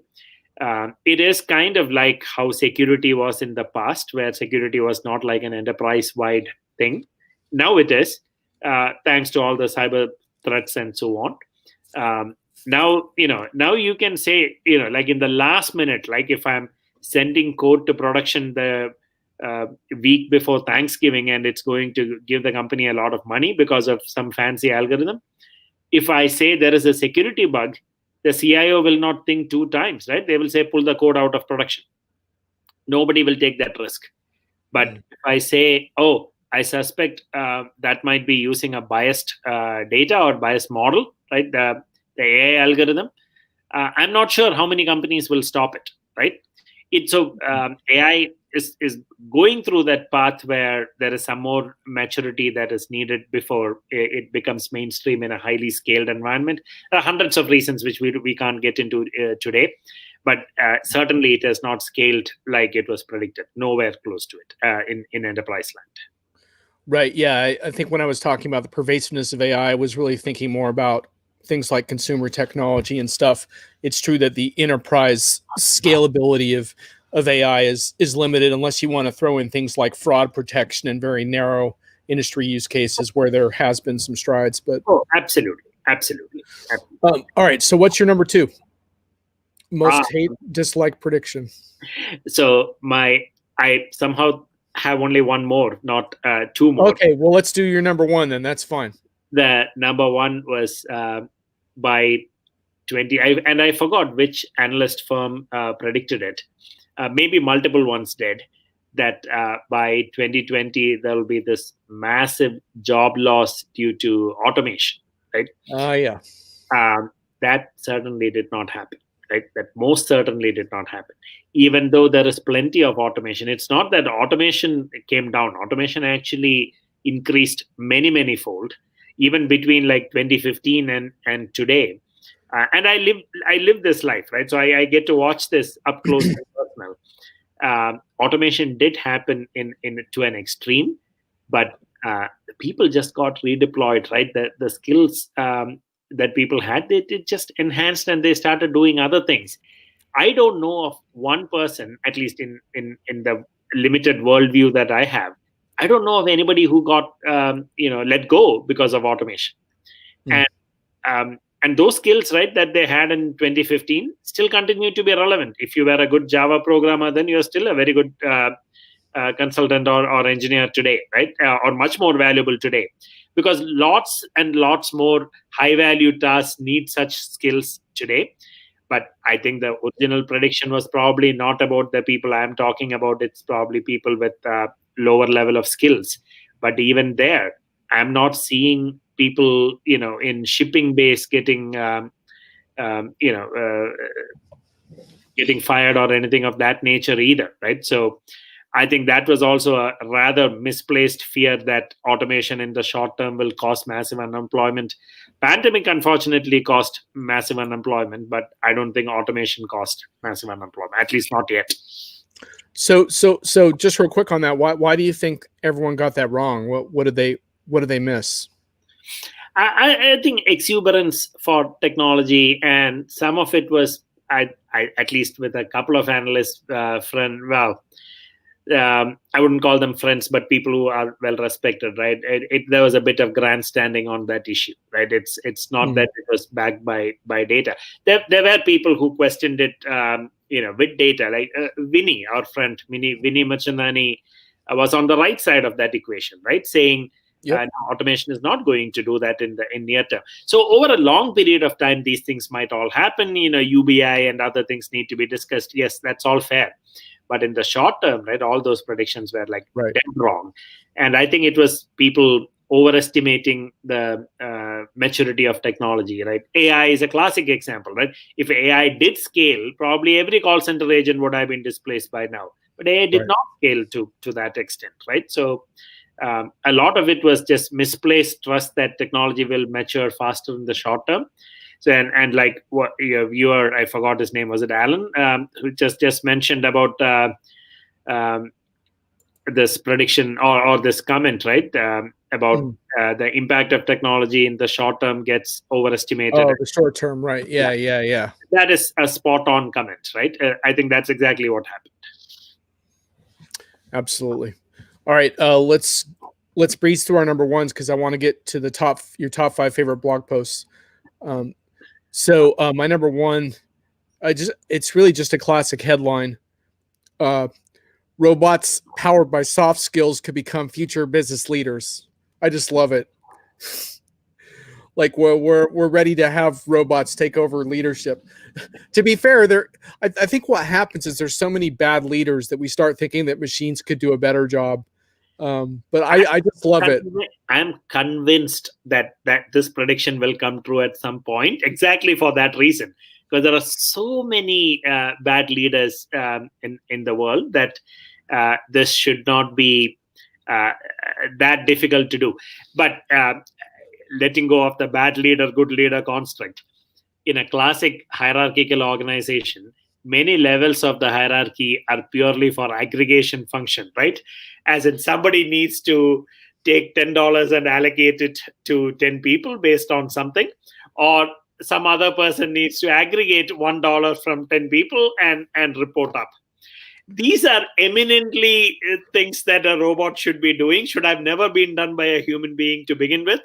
It is kind of like how security was in the past, where security was not like an enterprise-wide thing. Now it is, thanks to all the cyber threats and so on. Now you can say, like in the last minute, like if I'm sending code to production the week before Thanksgiving, and it's going to give the company a lot of money because of some fancy algorithm. If I say there is a security bug, the CIO will not think two times, right? They will say, pull the code out of production. Nobody will take that risk. But if I say, oh, I suspect that might be using a biased data or biased model, right? The AI algorithm, I'm not sure how many companies will stop it, right? AI is going through that path where there is some more maturity that is needed before it becomes mainstream in a highly scaled environment. There are hundreds of reasons which we can't get into today, but certainly it has not scaled like it was predicted. Nowhere close to it in enterprise land. Right. Yeah. I think when I was talking about the pervasiveness of AI, I was really thinking more about things like consumer technology and stuff. It's true that the enterprise scalability of AI is limited unless you want to throw in things like fraud protection and very narrow industry use cases where there has been some strides. But absolutely. All right. So what's your number 2? Most hate, dislike prediction. So I somehow have only one more, not 2 more. Okay. Well, let's do your number 1 then. That's fine. The number 1 was by 20, and I forgot which analyst firm predicted it. Maybe multiple ones did, that by 2020 there will be this massive job loss due to automation, right? Yeah. That certainly did not happen, right? That most certainly did not happen. Even though there is plenty of automation, it's not that automation came down. Automation actually increased many fold, even between like 2015 and today. And I live this life, right? So I get to watch this up close and personal. Automation did happen in to an extreme, but people just got redeployed, right? The skills that people had, it just enhanced, and they started doing other things. I don't know of one person, at least in the limited worldview that I have, I don't know of anybody who got let go because of automation. And those skills, right, that they had in 2015 still continue to be relevant. If you were a good Java programmer, then you're still a very good consultant or engineer today, right? Or much more valuable today, because lots and lots more high value tasks need such skills today. But I think the original prediction was probably not about the people I'm talking about. It's probably people with lower level of skills. But even there, I'm not seeing people, in shipping base getting, um, you know, getting fired or anything of that nature either, right? So I think that was also a rather misplaced fear that automation in the short term will cause massive unemployment. Pandemic unfortunately caused massive unemployment, but I don't think automation caused massive unemployment, at least not yet. So just real quick on that, why do you think everyone got that wrong? What did they miss? I think exuberance for technology, and some of it was, I at least with a couple of analysts, I wouldn't call them friends, but people who are well respected, right? There was a bit of grandstanding on that issue, right? It's not that it was backed by data. There were people who questioned it, with data, like Vinny, our friend Vinny Machandani, was on the right side of that equation, right? Saying automation is not going to do that in near term. So over a long period of time, these things might all happen. UBI and other things need to be discussed. Yes, that's all fair. But in the short term, right, all those predictions were dead wrong. And I think it was people overestimating the maturity of technology, right? AI is a classic example, right? If AI did scale, probably every call center agent would have been displaced by now. But AI did not scale to that extent, right? So a lot of it was just misplaced trust that technology will mature faster in the short term. So and like what your viewer, I forgot his name, was it Alan, who just mentioned about this prediction or this comment, right? About the impact of technology in the short term gets overestimated. Oh, the short term, right? Yeah. That is a spot on comment, right? I think that's exactly what happened. Absolutely. All right, let's breeze through our number ones because I want to get to your top 5 favorite blog posts. So my number one, it's really just a classic headline. Robots powered by soft skills could become future business leaders. I just love it. Like we're ready to have robots take over leadership. To be fair, I think what happens is there's so many bad leaders that we start thinking that machines could do a better job. But I just love it. I'm convinced that this prediction will come true at some point, exactly for that reason, because there are so many bad leaders in the world that this should not be that difficult to do. But letting go of the bad leader, good leader construct, in a classic hierarchical organization, many levels of the hierarchy are purely for aggregation function, right? As in somebody needs to take $10 and allocate it to 10 people based on something, or some other person needs to aggregate $1 from 10 people and report up. These are eminently things that a robot should be doing, should have never been done by a human being to begin with.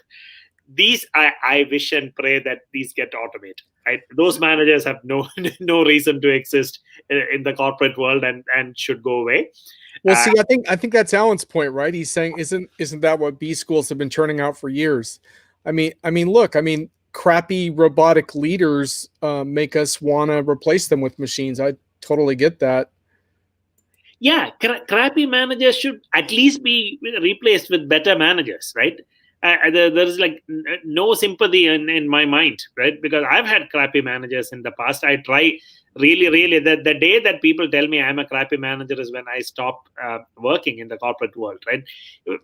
These, I wish and pray that these get automated. Right? Those managers have no reason to exist in the corporate world and should go away. Well, see, I think that's Alan's point, right? He's saying, isn't that what B schools have been churning out for years? I mean, look, crappy robotic leaders make us want to replace them with machines. I totally get that. Yeah, crappy managers should at least be replaced with better managers, right? There is no sympathy in my mind, right? Because I've had crappy managers in the past. I try really the day that people tell me I'm a crappy manager is when I stop working in the corporate world, right?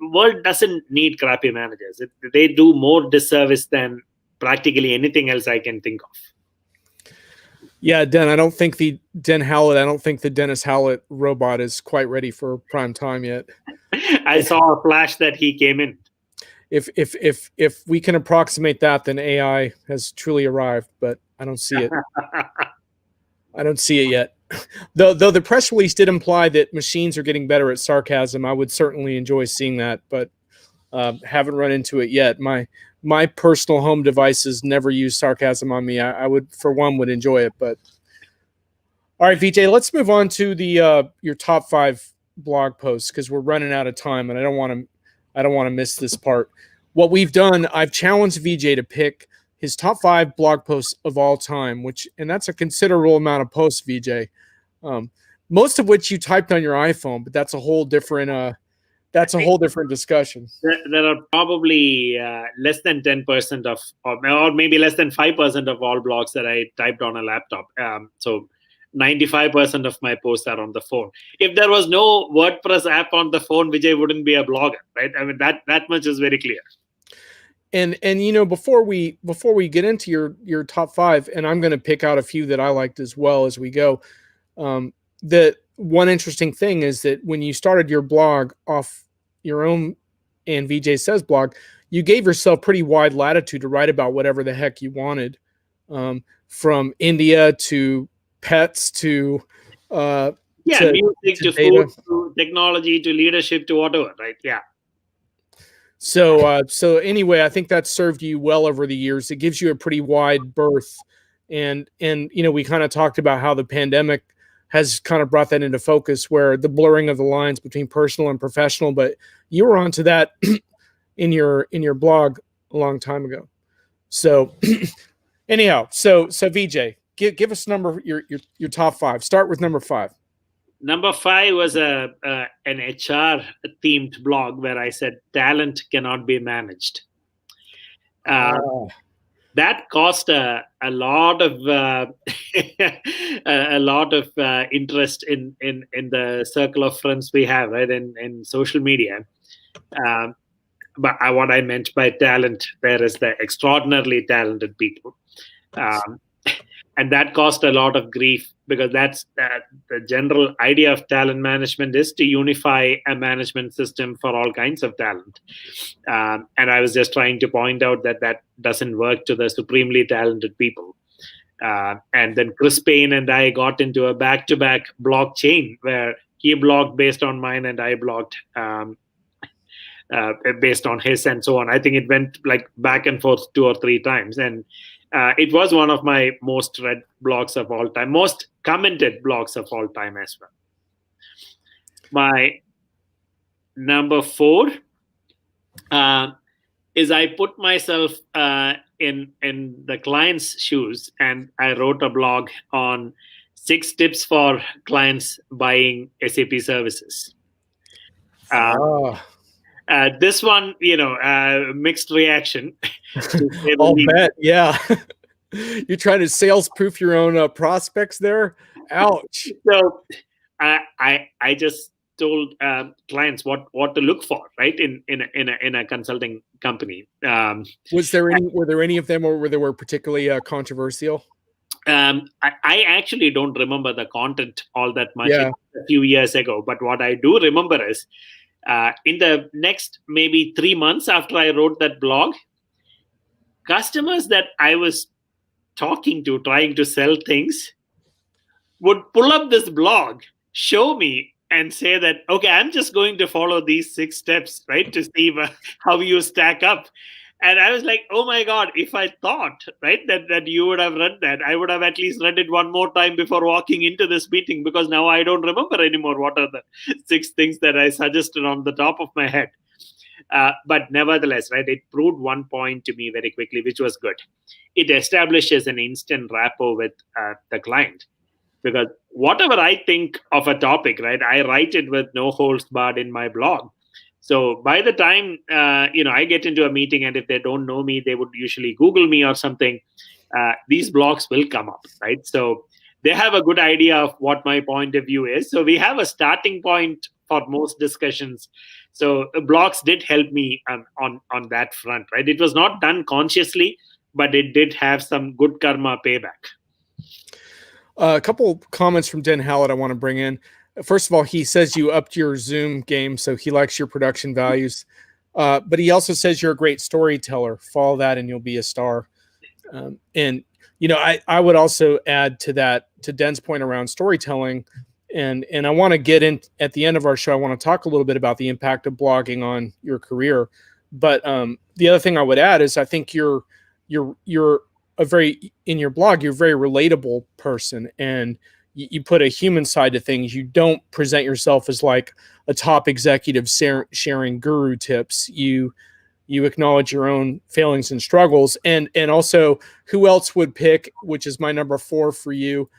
World doesn't need crappy managers. They do more disservice than practically anything else I can think of. Yeah, Den, I don't think the Dennis Howlett robot is quite ready for prime time yet. I saw a flash that he came in. If we can approximate that, then AI has truly arrived, but I don't see it. I don't see it yet. Though the press release did imply that machines are getting better at sarcasm, I would certainly enjoy seeing that, but haven't run into it yet. My personal home devices never use sarcasm on me. I would enjoy it, but all right, Vijay, let's move on to the your top 5 blog posts because we're running out of time, and I don't want to miss this part. What we've done, I've challenged Vijay to pick his top 5 blog posts of all time, and that's a considerable amount of posts, Vijay. Most of which you typed on your iPhone, but that's a whole different discussion. There are probably less than 10% of, or maybe less than 5% of all blogs that I typed on a laptop. So 95% of my posts are on the phone. If there was no WordPress app on the phone, Vijay wouldn't be a blogger, right? I mean, that much is very clear. And before we get into your top 5, and I'm going to pick out a few that I liked as well as we go. The one interesting thing is that when you started your blog off your own and Vijay Says blog, you gave yourself pretty wide latitude to write about whatever the heck you wanted, from India to pets to music to food to technology to leadership to whatever, right? Yeah. So anyway, I think that's served you well over the years. It gives you a pretty wide berth, and we kind of talked about how the pandemic has kind of brought that into focus, where the blurring of the lines between personal and professional. But you were onto that in your blog a long time ago. So anyhow, so Vijay, give us your top 5. Start with number 5. Number 5 was an HR themed blog where I said talent cannot be managed. That caused a lot of interest in the circle of friends we have, right, in social media. But what I meant by talent there is the extraordinarily talented people. And that caused a lot of grief, because that's the general idea of talent management is to unify a management system for all kinds of talent. And I was just trying to point out that doesn't work to the supremely talented people. And then Chris Payne and I got into a back-to-back blog chain where he blogged based on mine and I blogged based on his, and so on. I think it went like back and forth 2 or 3 times. And it was one of my most read blogs of all time, most commented blogs of all time as well. My number 4 is I put myself in the client's shoes, and I wrote a blog on 6 tips for clients buying SAP services. This one, mixed reaction. I'll bet, yeah. You're trying to sales-proof your own prospects there? Ouch. So I just told clients what to look for, right, in a consulting company. Were there any of them where they were particularly controversial? I actually don't remember the content all that much. A few years ago, but what I do remember is in the next maybe 3 months after I wrote that blog, customers that I was talking to, trying to sell things, would pull up this blog, show me, and say that, okay, I'm just going to follow these 6 steps, right, to see how you stack up. And I was like, oh my God, if I thought, right, that you would have read that, I would have at least read it one more time before walking into this meeting, because now I don't remember anymore what are the 6 things that I suggested on the top of my head. But nevertheless, right, it proved one point to me very quickly, which was good. It establishes an instant rapport with the client, because whatever I think of a topic, right, I write it with no holds barred in my blog. So by the time, I get into a meeting, and if they don't know me, they would usually Google me or something. These blogs will come up, right? So they have a good idea of what my point of view is. So we have a starting point for most discussions. So blogs did help me on that front, right? It was not done consciously, but it did have some good karma payback. A couple comments from Den Hallett I want to bring in. First of all, he says you upped your Zoom game, so he likes your production values. But he also says you're a great storyteller. Follow that and you'll be a star. And I would also add to that, to Den's point around storytelling. And I want to get in at the end of our show. I want to talk a little bit about the impact of blogging on your career. But the other thing I would add is I think you're a very, in your blog, you're a very relatable person, and you put a human side to things. You don't present yourself as like a top executive sharing guru tips. You acknowledge your own failings and struggles, and also who else would pick, which is my number 4 for you.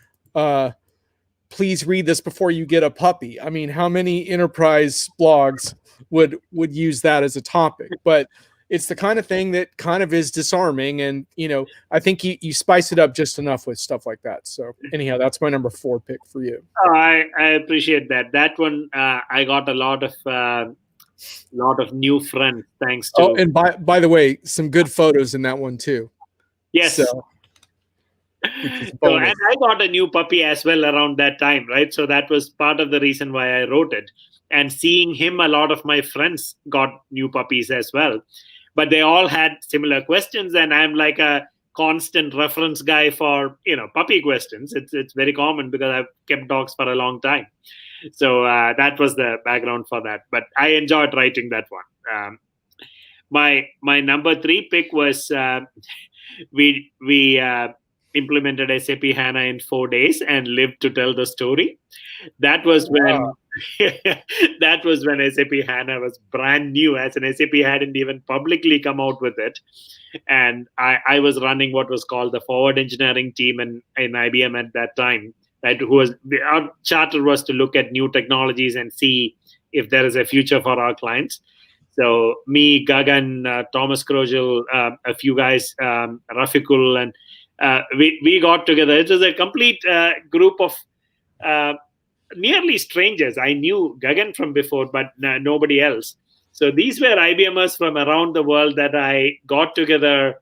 Please read this before you get a puppy. I mean, how many enterprise blogs would use that as a topic? But it's the kind of thing that kind of is disarming, and I think you spice it up just enough with stuff like that. So anyhow, that's my number 4 pick for you. Oh, I appreciate that. That one, I got a lot of new friends thanks to. Oh, and by the way, some good photos in that one too. Yes. So and I got a new puppy as well around that time, right? So that was part of the reason why I wrote it. And seeing him, a lot of my friends got new puppies as well. But they all had similar questions, and I'm like a constant reference guy for puppy questions. It's very common because I've kept dogs for a long time. So that was the background for that. But I enjoyed writing that one. My number 3 pick was we implemented SAP HANA in 4 days and lived to tell the story. That was when that was when SAP HANA was brand new, as an SAP hadn't even publicly come out with it. And I was running what was called the forward engineering team in IBM at that time. Right, our charter was to look at new technologies and see if there is a future for our clients. So me, Gagan, Thomas Krogel, a few guys, Rafikul, and we got together. It was a complete group of nearly strangers. I knew Gagan from before, but nobody else. So these were IBMers from around the world that I got together,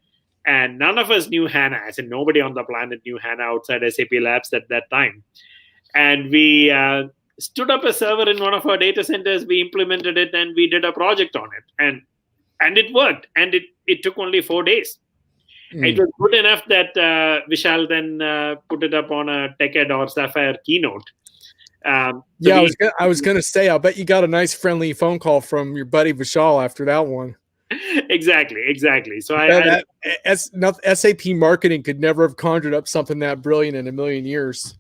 and none of us knew HANA. As in, nobody on the planet knew HANA outside SAP labs at that time. And we stood up a server in one of our data centers. We implemented it, and we did a project on it. And it worked. And it took only 4 days. It was good enough that Vishal then put it up on a TechEd or Sapphire keynote. I was going to say, I'll bet you got a nice friendly phone call from your buddy Vishal after that one. Exactly. So SAP marketing could never have conjured up something that brilliant in a million years.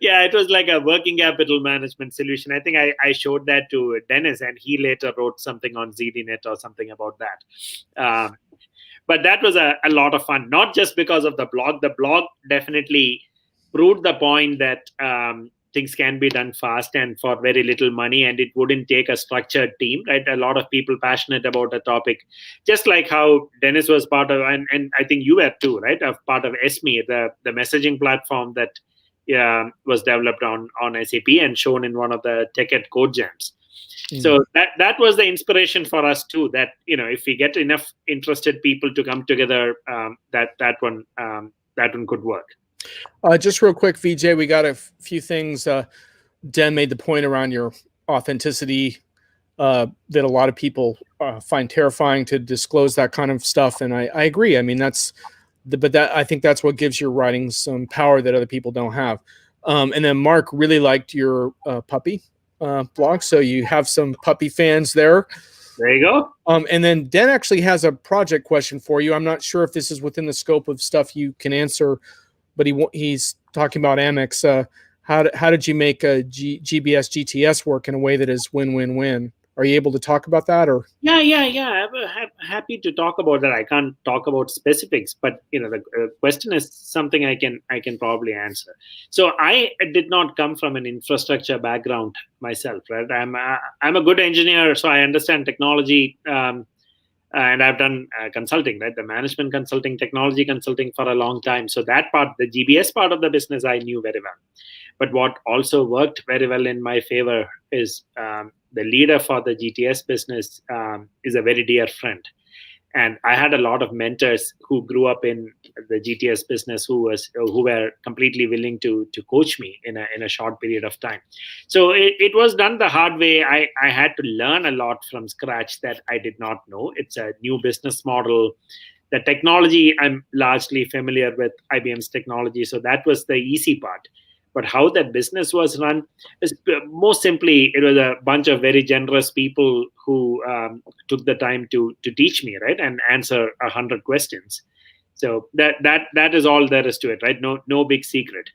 Yeah, it was like a working capital management solution. I think I showed that to Dennis, and he later wrote something on ZDNet or something about that. But that was a lot of fun, not just because of the blog. The blog definitely proved the point that things can be done fast and for very little money, and it wouldn't take a structured team, right? A lot of people passionate about a topic, just like how Dennis was part of, and I think you were too, right? Of part of SME, the messaging platform that was developed on SAP and shown in one of the TechEd code jams. So that was the inspiration for us too, that if we get enough interested people to come together, that one could work. Just real quick, Vijay, we got a few things. Den made the point around your authenticity that a lot of people find terrifying to disclose that kind of stuff, and I agree. I mean, I think that's what gives your writing some power that other people don't have. And then Mark really liked your puppy blog, so you have some puppy fans there. There you go. And then Den actually has a project question for you. I'm not sure if this is within the scope of stuff you can answer, but he's talking about Amex. How did you make a GBS GTS work in a way that is win-win-win? Are you able to talk about that? Or I'm happy to talk about that. I can't talk about specifics, but the question is something I can probably answer. So I did not come from an infrastructure background myself, right? I'm a good engineer, so I understand technology, and I've done consulting, right? The management consulting, technology consulting for a long time. So that part, the GBS part of the business, I knew very well. But what also worked very well in my favor is the leader for the GTS business is a very dear friend. And I had a lot of mentors who grew up in the GTS business who were completely willing to coach me in a short period of time. So it was done the hard way. I had to learn a lot from scratch that I did not know. It's a new business model. The technology, I'm largely familiar with IBM's technology, so that was the easy part. But how that business was run is most simply, it was a bunch of very generous people who took the time to teach me, right, and answer 100 questions. So that is all there is to it, right? No big secret.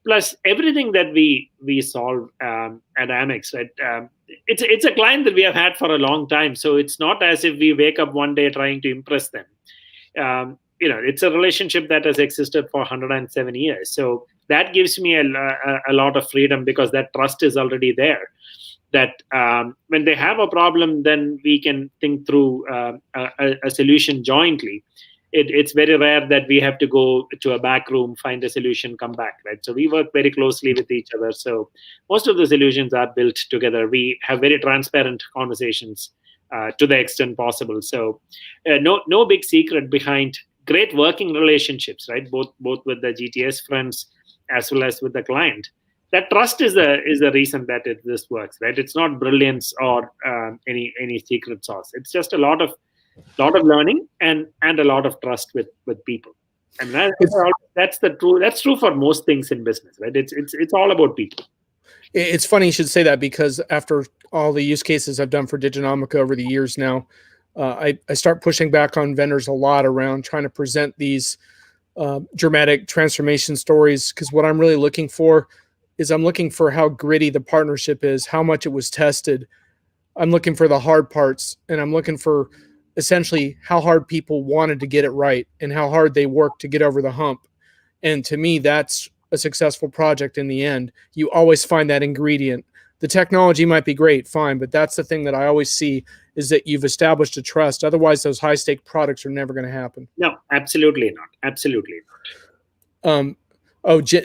Plus, everything that we solve at Amex, right? It's a client that we have had for a long time, so it's not as if we wake up one day trying to impress them. It's a relationship that has existed for 107 years. So that gives me a lot of freedom, because that trust is already there. That when they have a problem, then we can think through a solution jointly. It's very rare that we have to go to a back room, find a solution, come back, right? So we work very closely with each other. So most of the solutions are built together. We have very transparent conversations to the extent possible. So no big secret behind great working relationships, right? Both with the GTS friends as well as with the client. That trust is the reason that this works, right? It's not brilliance or any secret sauce. It's just a lot of learning and a lot of trust with people. And that's true for most things in business, right? It's all about people. It's funny you should say that, because after all the use cases I've done for Diginomica over the years now, I start pushing back on vendors a lot around trying to present these dramatic transformation stories, because what I'm really looking for is I'm looking for how gritty the partnership is, how much it was tested. I'm looking for the hard parts, and I'm looking for essentially how hard people wanted to get it right and how hard they worked to get over the hump. And to me, that's a successful project in the end. You always find that ingredient. The technology might be great, fine, but that's the thing that I always see, is that you've established a trust. Otherwise, those high-stake products are never going to happen. No, absolutely not. Absolutely not.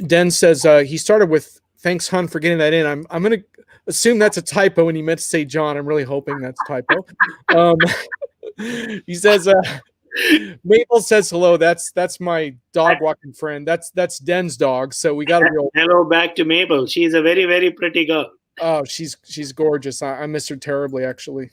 Den says he started with thanks, Hun, for getting that in. I'm going to assume that's a typo, and he meant to say John. I'm really hoping that's a typo. He says Mabel says hello. That's my dog walking friend. That's Den's dog. So we got a real hello back to Mabel. She's a very, very pretty girl. Oh, she's gorgeous. I miss her terribly, actually.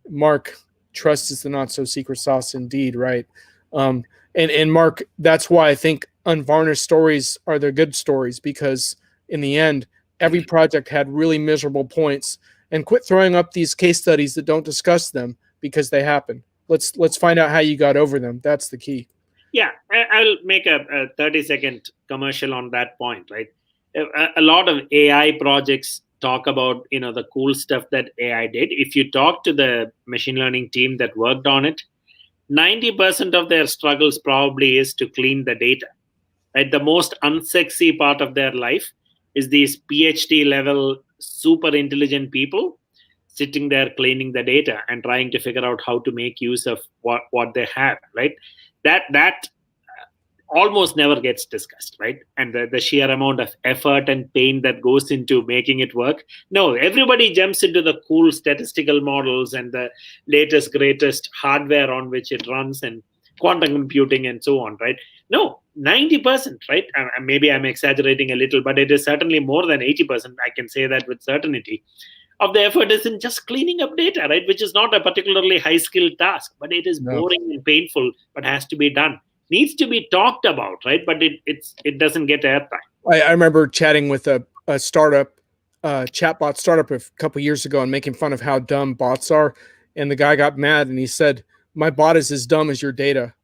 Mark, trust is the not so secret sauce indeed, right? And Mark, that's why I think unvarnished stories are the good stories, because in the end, every project had really miserable points. And quit throwing up these case studies that don't discuss them, because they happen. Let's find out how you got over them. That's the key. Yeah, I'll make a 30-second commercial on that point, right? A lot of AI projects talk about, the cool stuff that AI did. If you talk to the machine learning team that worked on it, 90% of their struggles probably is to clean the data. Right? The most unsexy part of their life is these PhD level super intelligent people sitting there cleaning the data and trying to figure out how to make use of what they have, right? That almost never gets discussed, right? And the sheer amount of effort and pain that goes into making it work. No, everybody jumps into the cool statistical models and the latest, greatest hardware on which it runs and quantum computing and so on, right? No, 90%, right? Maybe I'm exaggerating a little, but it is certainly more than 80%. I can say that with certainty. Of the effort is in just cleaning up data, right? Which is not a particularly high-skilled task, but it is boring and painful, but has to be done. Needs to be talked about, right? But it doesn't get airtime. I remember chatting with a startup, chatbot startup a couple of years ago, and making fun of how dumb bots are. And the guy got mad, and he said, "My bot is as dumb as your data.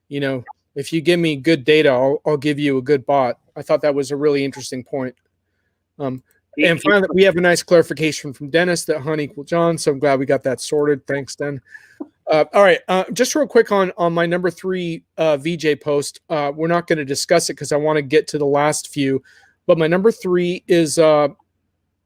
If you give me good data, I'll give you a good bot." I thought that was a really interesting point. And finally, we have a nice clarification from Dennis that Hun equal John. So I'm glad we got that sorted. Thanks, Den. All right. Just real quick on my number 3 VJ post. We're not going to discuss it because I want to get to the last few. But my number 3 is I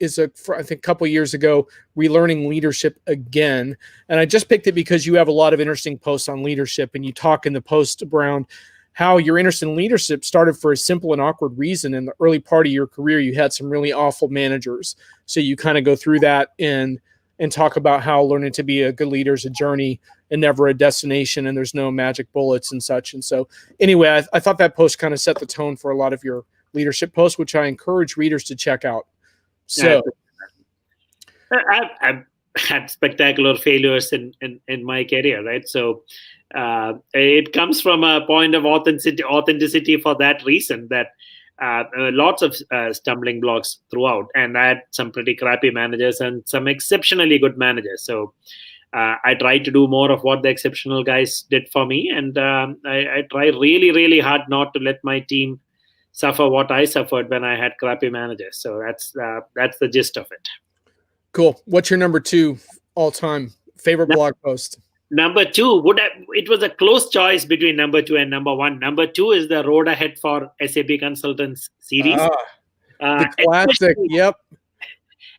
think a couple of years ago, relearning leadership again. And I just picked it because you have a lot of interesting posts on leadership, and you talk in the post around how your interest in leadership started for a simple and awkward reason. In the early part of your career, you had some really awful managers. So you kind of go through that and talk about how learning to be a good leader is a journey and never a destination, and there's no magic bullets and such. And so anyway, I thought that post kind of set the tone for a lot of your leadership posts, which I encourage readers to check out. So I've had spectacular failures in my career, right? So it comes from a point of authenticity for that reason, that lots of stumbling blocks throughout, and I had some pretty crappy managers and some exceptionally good managers. So I tried to do more of what the exceptional guys did for me, and I try really, really hard not to let my team suffer what I suffered when I had crappy managers. So that's the gist of it. Cool. What's your number 2 all-time favorite blog post? Number 2 it was a close choice between number 2 and number 1. Number 2 is the Road Ahead for SAP Consultants series. The classic. Yep.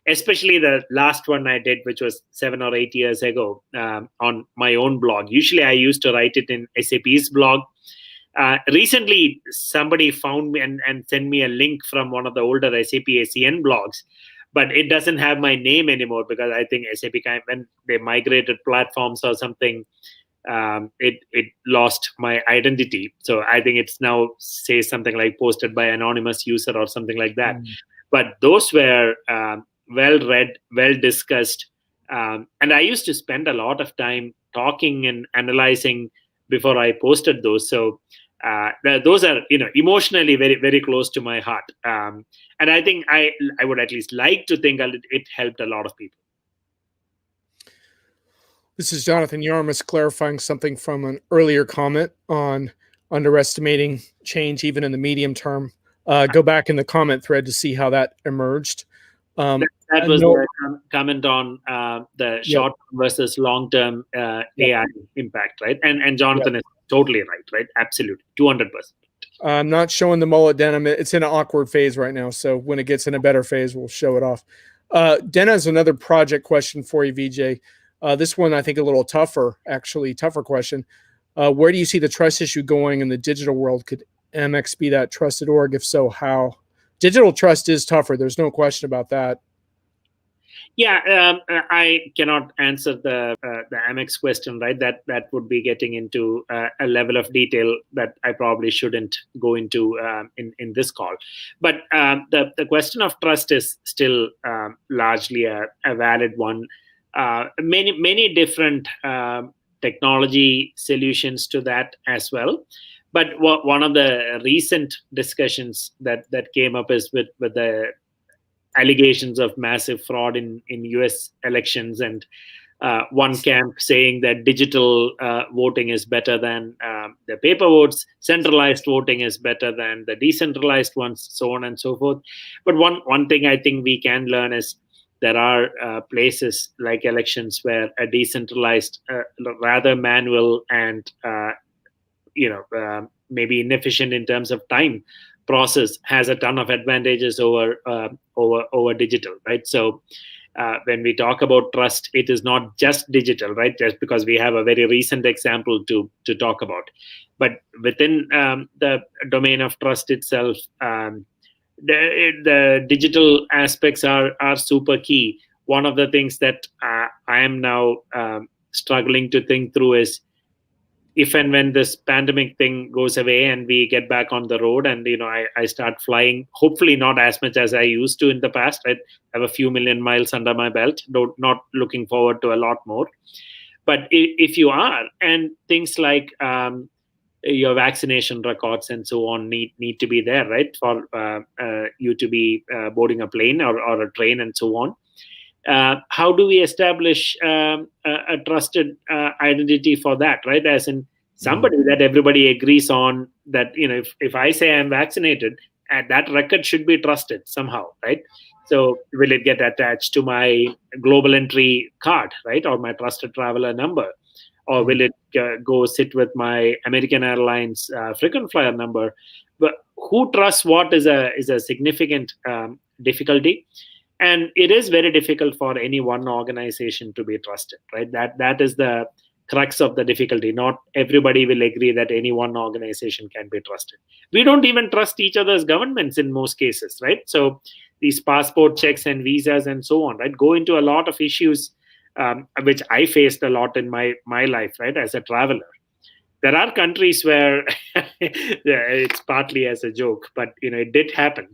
Especially the last one I did, which was 7 or 8 years ago, on my own blog. Usually I used to write it in SAP's blog. Recently, somebody found me and sent me a link from one of the older SAP SEN blogs, but it doesn't have my name anymore because I think SAP, when they migrated platforms or something, it lost my identity. So I think it's now says something like posted by anonymous user or something like that. But those were well read, well discussed, and I used to spend a lot of time talking and analyzing before I posted those. So those are emotionally very, very close to my heart, and I think I would at least like to think it helped a lot of people. This is Jonathan Yarmus clarifying something from an earlier comment on underestimating change even in the medium term. Go back in the comment thread to see how that emerged. That was the comment on the short versus long-term AI impact, right? And Jonathan is totally right? Absolutely, 200%. I'm not showing the mullet denim. It's in an awkward phase right now, so when it gets in a better phase, we'll show it off. Dana has another project question for you, Vijay. This one, I think, a little tougher question. Where do you see the trust issue going in the digital world? Could MX be that trusted org? If so, how? Digital trust is tougher. There's no question about that. Yeah, I cannot answer the Amex question, right? That would be getting into a level of detail that I probably shouldn't go into in this call. But the question of trust is still largely a valid one. Many different technology solutions to that as well. But one of the recent discussions that came up is with the allegations of massive fraud in US elections, and one camp saying that digital voting is better than the paper votes, centralized voting is better than the decentralized ones, so on and so forth. But one thing I think we can learn is there are places like elections where a decentralized, rather manual and maybe inefficient in terms of time process has a ton of advantages over digital, right? So when we talk about trust, it is not just digital, right? Just because we have a very recent example to talk about, but within the domain of trust itself, the digital aspects are super key. One of the things that I am now struggling to think through is, if and when this pandemic thing goes away and we get back on the road and I start flying, hopefully not as much as I used to in the past. I have a few million miles under my belt, not looking forward to a lot more. But if you are, and things like your vaccination records and so on need to be there, right, for you to be boarding a plane or a train and so on. How do we establish a trusted identity for that, right? As in somebody that everybody agrees on, that if I say I'm vaccinated, that record should be trusted somehow, right? So will it get attached to my global entry card, right, or my trusted traveler number, or will it go sit with my American Airlines frequent flyer number? But who trusts what is a significant difficulty. And it is very difficult for any one organization to be trusted, right? That is the crux of the difficulty. Not everybody will agree that any one organization can be trusted. We don't even trust each other's governments in most cases, right? So these passport checks and visas and so on, right, go into a lot of issues, which I faced a lot in my life, right, as a traveler. There are countries where it's partly as a joke, but it did happen.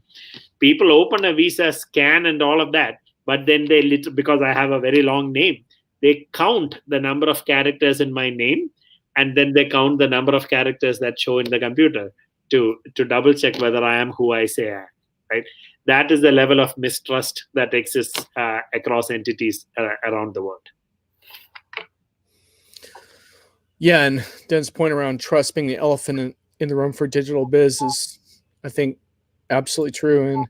People open a visa, scan and all of that, but then because I have a very long name, they count the number of characters in my name, and then they count the number of characters that show in the computer to double check whether I am who I say I am, right? That is the level of mistrust that exists across entities around the world. Yeah, and Den's point around trust being the elephant in the room for digital biz is, I think, Absolutely true. And,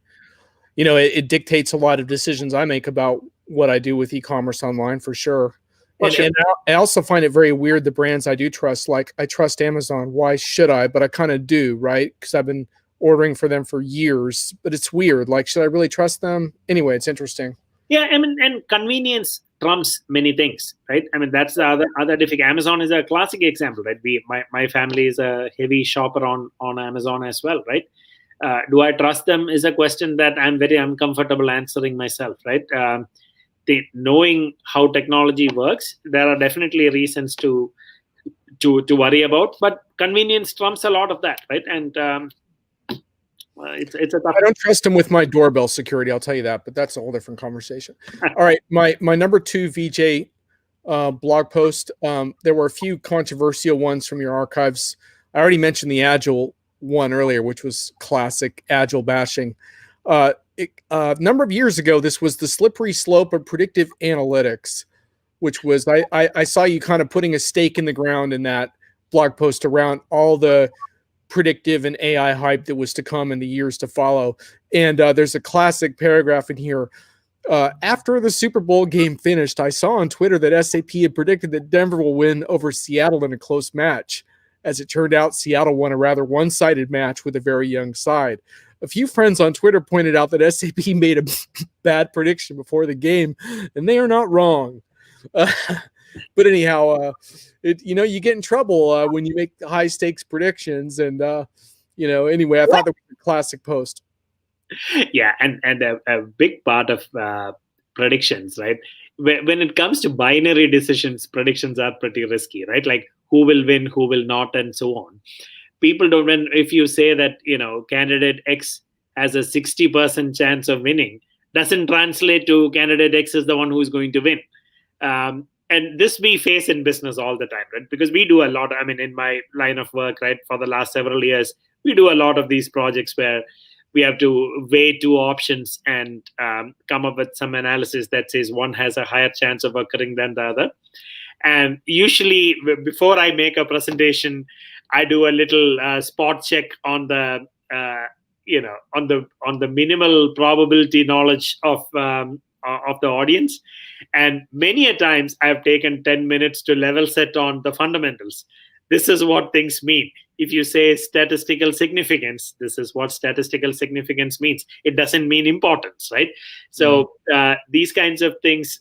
it dictates a lot of decisions I make about what I do with e-commerce online for sure. And I also find it very weird, the brands I do trust, like I trust Amazon. Why should I? But I kind of do, right? Because I've been ordering for them for years, but it's weird. Like, should I really trust them? Anyway, it's interesting. Yeah, I mean, and convenience trumps many things, right? I mean, that's the other difficult. Amazon is a classic example, right? My family is a heavy shopper on Amazon as well, right? Do I trust them is a question that I'm very uncomfortable answering myself, right? Knowing how technology works, there are definitely reasons to worry about, but convenience trumps a lot of that, right? And it's a tough. I don't trust them with my doorbell security, I'll tell you that, but that's a whole different conversation. All right, my number 2 VJ blog post. There were a few controversial ones from your archives. I already mentioned the Agile one earlier, which was classic Agile bashing. A number of years ago, this was the slippery slope of predictive analytics, which was I saw you kind of putting a stake in the ground in that blog post around all the predictive and AI hype that was to come in the years to follow. And there's a classic paragraph in here. After the Super Bowl game finished, I saw on Twitter that SAP had predicted that Denver will win over Seattle in a close match. As it turned out, Seattle won a rather one-sided match with a very young side. A few friends on Twitter pointed out that SAP made a bad prediction before the game, and they are not wrong. But anyhow, you get in trouble when you make high stakes predictions. And, anyway, I thought that was a classic post. Yeah. And a big part of predictions, right? When it comes to binary decisions, predictions are pretty risky, right? Like who will win, who will not, and so on. People don't, if you say that, candidate X has a 60% chance of winning, doesn't translate to candidate X is the one who's going to win. And this we face in business all the time, right? Because we do a lot. I mean, in my line of work, right, for the last several years, we do a lot of these projects where we have to weigh two options and come up with some analysis that says one has a higher chance of occurring than the other. And usually, before I make a presentation, I do a little spot check on the on the minimal probability knowledge of the audience. And many a times I've taken 10 minutes to level set on the fundamentals. This is what things mean. If you say statistical significance, this is what statistical significance means. It doesn't mean importance, right? So these kinds of things,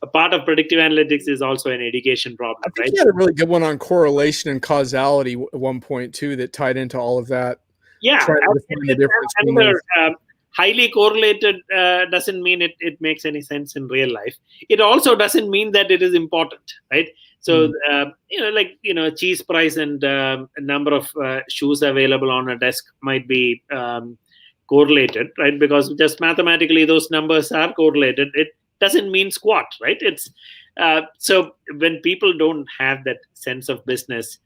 a part of predictive analytics is also an education problem. I think you had a really good one on correlation and causality at one point too that tied into all of that. Yeah. The difference highly correlated doesn't mean it makes any sense in real life. It also doesn't mean that it is important, right? So, cheese price and a number of shoes available on a desk might be correlated, right? Because just mathematically those numbers are correlated. It doesn't mean squat, right? It's so when people don't have that sense of business,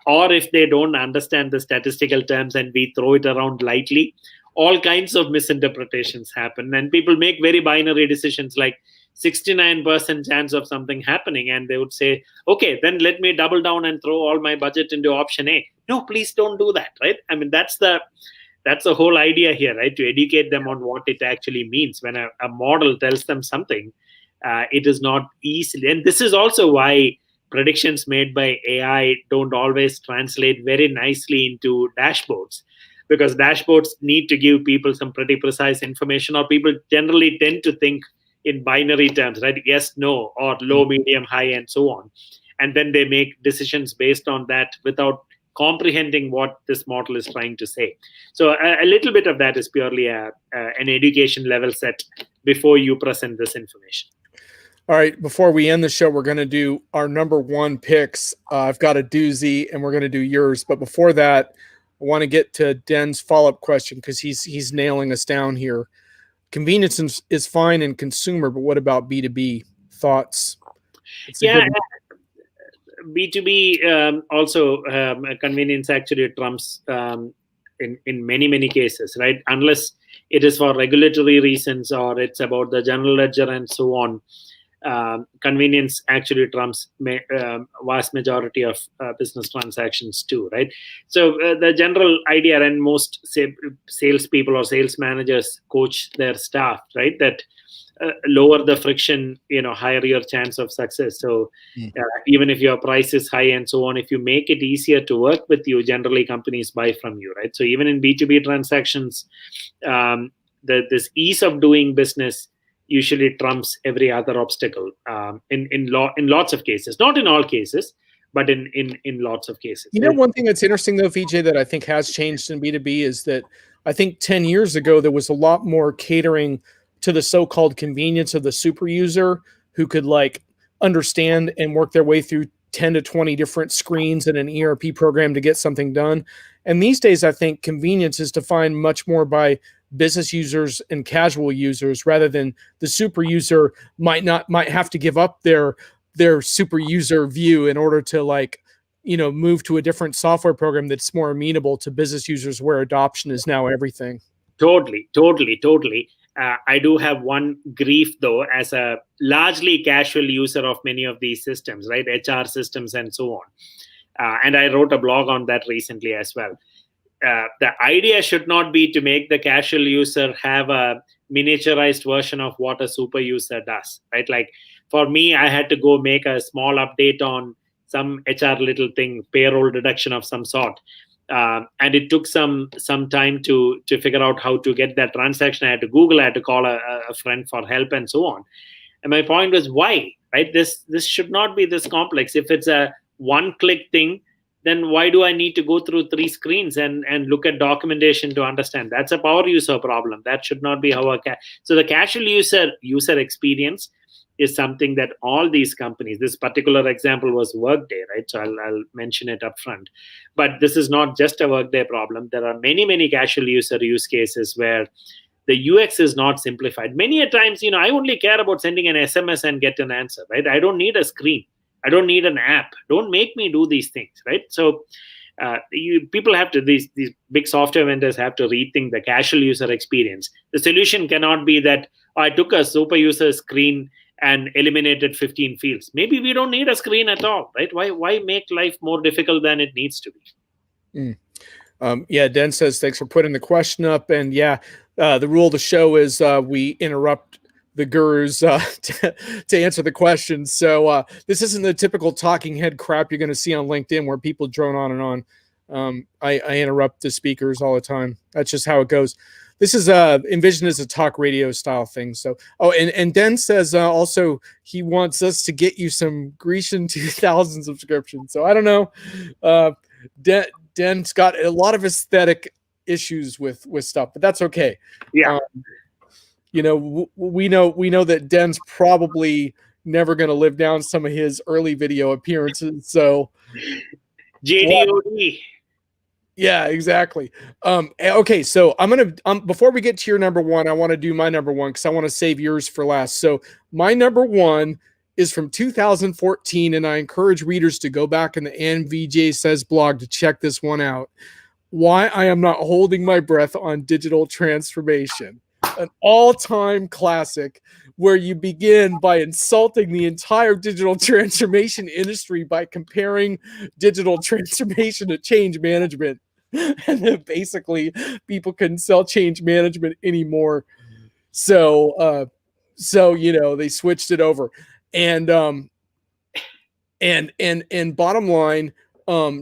or if they don't understand the statistical terms and we throw it around lightly, all kinds of misinterpretations happen, and people make very binary decisions like 69% chance of something happening, and they would say, okay, then let me double down and throw all my budget into option A. No, please don't do that, right? I mean, that's the whole idea here, right? To educate them on what it actually means. When a model tells them something, it is not easily, and this is also why predictions made by AI don't always translate very nicely into dashboards, because dashboards need to give people some pretty precise information, or people generally tend to think in binary terms, right? Yes, no, or low, medium, high, and so on. And then they make decisions based on that without comprehending what this model is trying to say. So a little bit of that is purely an education level set before you present this information. All right, before we end the show, we're going to do our number 1 picks. I've got a doozy, and we're going to do yours. But before that, I want to get to Den's follow-up question because he's nailing us down here. Convenience is fine in consumer, but what about B2B? Thoughts? Yeah, B2B also convenience actually trumps in many, many cases, right? Unless it is for regulatory reasons or it's about the general ledger and so on. convenience actually trumps vast majority of business transactions too, right? So the general idea, and most salespeople or sales managers coach their staff, right, that lower the friction, higher your chance of success. So even if your price is high and so on, if you make it easier to work with you, generally companies buy from you, right? So even in B2B transactions, this ease of doing business usually trumps every other obstacle, in lots of cases, not in all cases, but in lots of cases. One thing that's interesting though, Vijay, that I think has changed in B2B is that I think 10 years ago there was a lot more catering to the so-called convenience of the super user who could understand and work their way through 10 to 20 different screens in an ERP program to get something done. And these days, I think convenience is defined much more by business users and casual users, rather than the super user might have to give up their super user view in order to move to a different software program that's more amenable to business users, where adoption is now everything. Totally. I do have one grief though, as a largely casual user of many of these systems, right? HR systems and so on. And I wrote a blog on that recently as well. The idea should not be to make the casual user have a miniaturized version of what a super user does, right? Like for me, I had to go make a small update on some HR little thing, payroll deduction of some sort. And it took some time to figure out how to get that transaction. I had to Google, I had to call a friend for help and so on. And my point was, why, right? This should not be this complex. If it's a one-click thing, then why do I need to go through 3 screens and look at documentation to understand? That's a power user problem. That should not be how so the casual user experience is something that all these companies, this particular example was Workday, right? So I'll mention it up front. But this is not just a Workday problem. There are many casual user use cases where the UX is not simplified. Many a times, I only care about sending an SMS and get an answer, right? I don't need a screen. I don't need an app. Don't make me do these things, right? So people have to, these big software vendors have to rethink the casual user experience. The solution cannot be that I took a super user screen and eliminated 15 fields. Maybe we don't need a screen at all, right? Why make life more difficult than it needs to be? Den says, thanks for putting the question up. And the rule of the show is we interrupt the gurus to answer the questions. So this isn't the typical talking head crap you're going to see on LinkedIn where people drone on and on. I interrupt the speakers all the time. That's just how it goes. This is envisioned as a talk radio style thing. So, and Den says also he wants us to get you some Grecian 2000 subscriptions. So I don't know. Den's got a lot of aesthetic issues with stuff, but that's okay. Yeah. We know that Den's probably never going to live down some of his early video appearances. So JDOD. Yeah, exactly. Okay, so I'm gonna before we get to your number one, I want to do my number one because I want to save yours for last. So my number one is from 2014, and I encourage readers to go back in the Vijay Says blog to check this one out. Why I am not holding my breath on digital transformation, an all-time classic where you begin by insulting the entire digital transformation industry by comparing digital transformation to change management. And then basically people couldn't sell change management anymore. So they switched it over. And bottom line,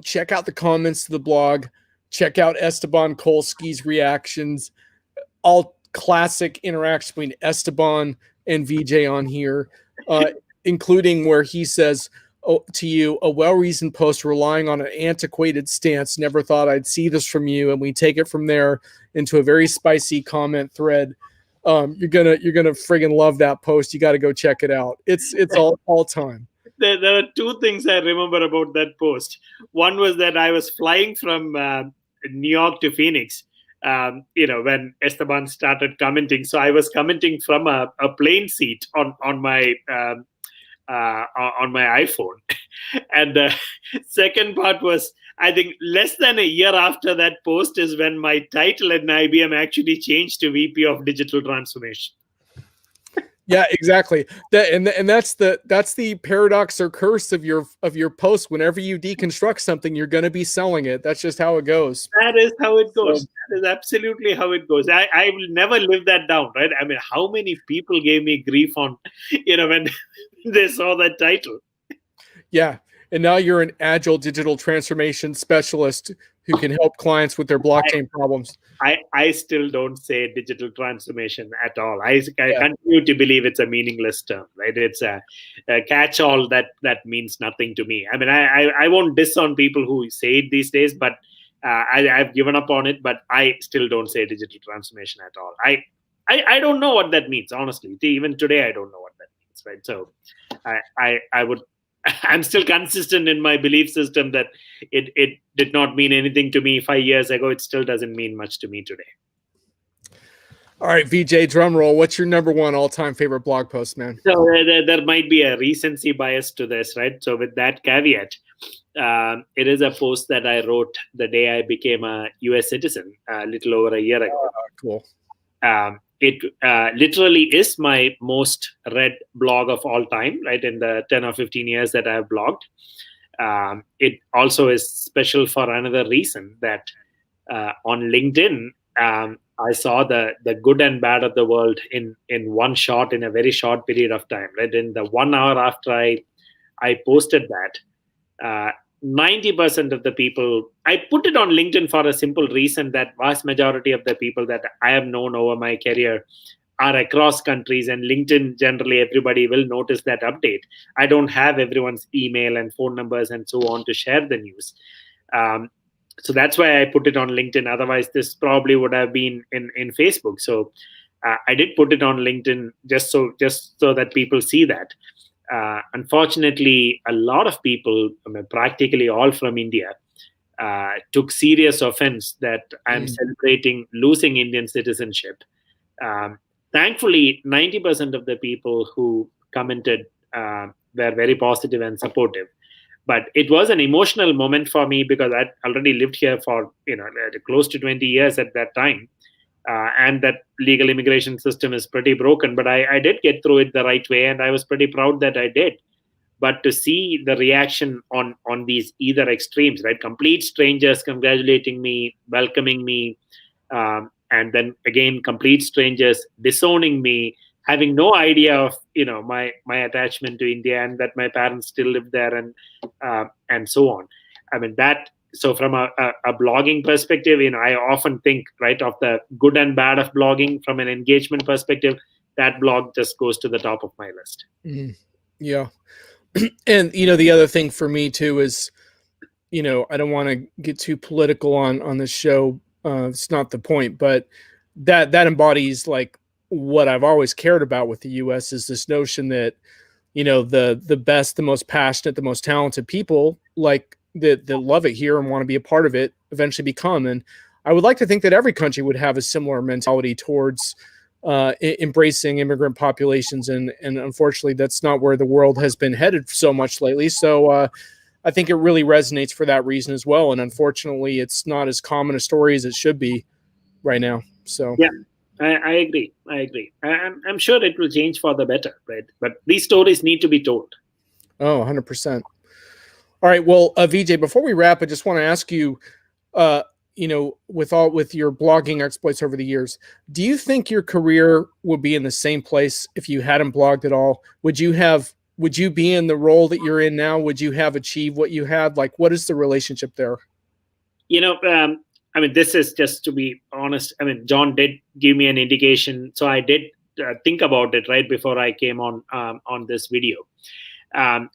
check out the comments to the blog, check out Esteban Kolsky's reactions, all classic interaction between Esteban and Vijay on here, including where he says to you, a well-reasoned post relying on an antiquated stance. Never thought I'd see this from you. And we take it from there into a very spicy comment thread. You're gonna friggin' love that post. You got to go check it out. It's all time. There are 2 things I remember about that post. One was that I was flying from New York to Phoenix, when Esteban started commenting. So I was commenting from a plane seat on my iPhone. And the second part was, I think less than a year after that post is when my title at IBM actually changed to VP of Digital Transformation. Yeah, exactly. And that's the paradox or curse of your post. Whenever you deconstruct something, you're going to be selling it. That's just how it goes. That is how it So, goes. That is absolutely how it goes. I will never live that down, right? I mean, how many people gave me grief on, when they saw that title? yeah. And now you're an agile digital transformation specialist who can help clients with their blockchain problems. I still don't say digital transformation at all. I Yeah. continue to believe it's a meaningless term, right? It's a catch-all that means nothing to me. I mean, I won't diss on people who say it these days, but I've given up on it. But I still don't say digital transformation at all. I don't know what that means, honestly. Even today, I don't know what that means, right? So I would I'm still consistent in my belief system that it did not mean anything to me 5 years ago. It still doesn't mean much to me today. All right, VJ, drum roll. What's your number one all-time favorite blog post, man? So there might be a recency bias to this, right? So with that caveat, it is a post that I wrote the day I became a US citizen, a little over a year ago. Cool. It literally is my most read blog of all time, right? In the 10 or 15 years that I've blogged. It also is special for another reason that on LinkedIn, I saw the good and bad of the world in one shot in a very short period of time, right? In the 1 hour after I posted that, 90% of the people, I put it on LinkedIn for a simple reason that vast majority of the people that I have known over my career are across countries, and LinkedIn, generally everybody will notice that update. I don't have everyone's email and phone numbers and so on to share the news. So that's why I put it on LinkedIn. Otherwise, this probably would have been in Facebook. So I did put it on LinkedIn just so that people see that. Unfortunately, a lot of people, I mean, practically all from India, took serious offense that I'm celebrating losing Indian citizenship. Thankfully, 90% of the people who commented were very positive and supportive. But it was an emotional moment for me because I'd already lived here for close to 20 years at that time. And that legal immigration system is pretty broken. But I did get through it the right way, and I was pretty proud that I did. But to see the reaction on these either extremes, right? Complete strangers congratulating me, welcoming me, and then again, complete strangers disowning me, having no idea of my attachment to India and that my parents still live there, and so on. I mean that. So from a blogging perspective, I often think, right, of the good and bad of blogging from an engagement perspective. That blog just goes to the top of my list. Yeah. And the other thing for me too is, I don't want to get too political on this show. It's not the point, but that embodies like what I've always cared about with the US is this notion that, the best, the most passionate, the most talented people like that love it here and want to be a part of it eventually become. And I would like to think that every country would have a similar mentality towards embracing immigrant populations. And unfortunately, that's not where the world has been headed so much lately. So I think it really resonates for that reason as well. And unfortunately, it's not as common a story as it should be right now. So yeah. I agree. I'm sure it will change for the better, right? But these stories need to be told. Oh, 100%. All right. Well, Vijay, before we wrap, I just want to ask you, with your blogging exploits over the years, do you think your career would be in the same place if you hadn't blogged at all? Would you be in the role that you're in now? Would you have achieved what you had? Like, what is the relationship there? I mean, this is just to be honest. I mean, John did give me an indication, so I did think about it right before I came on this video.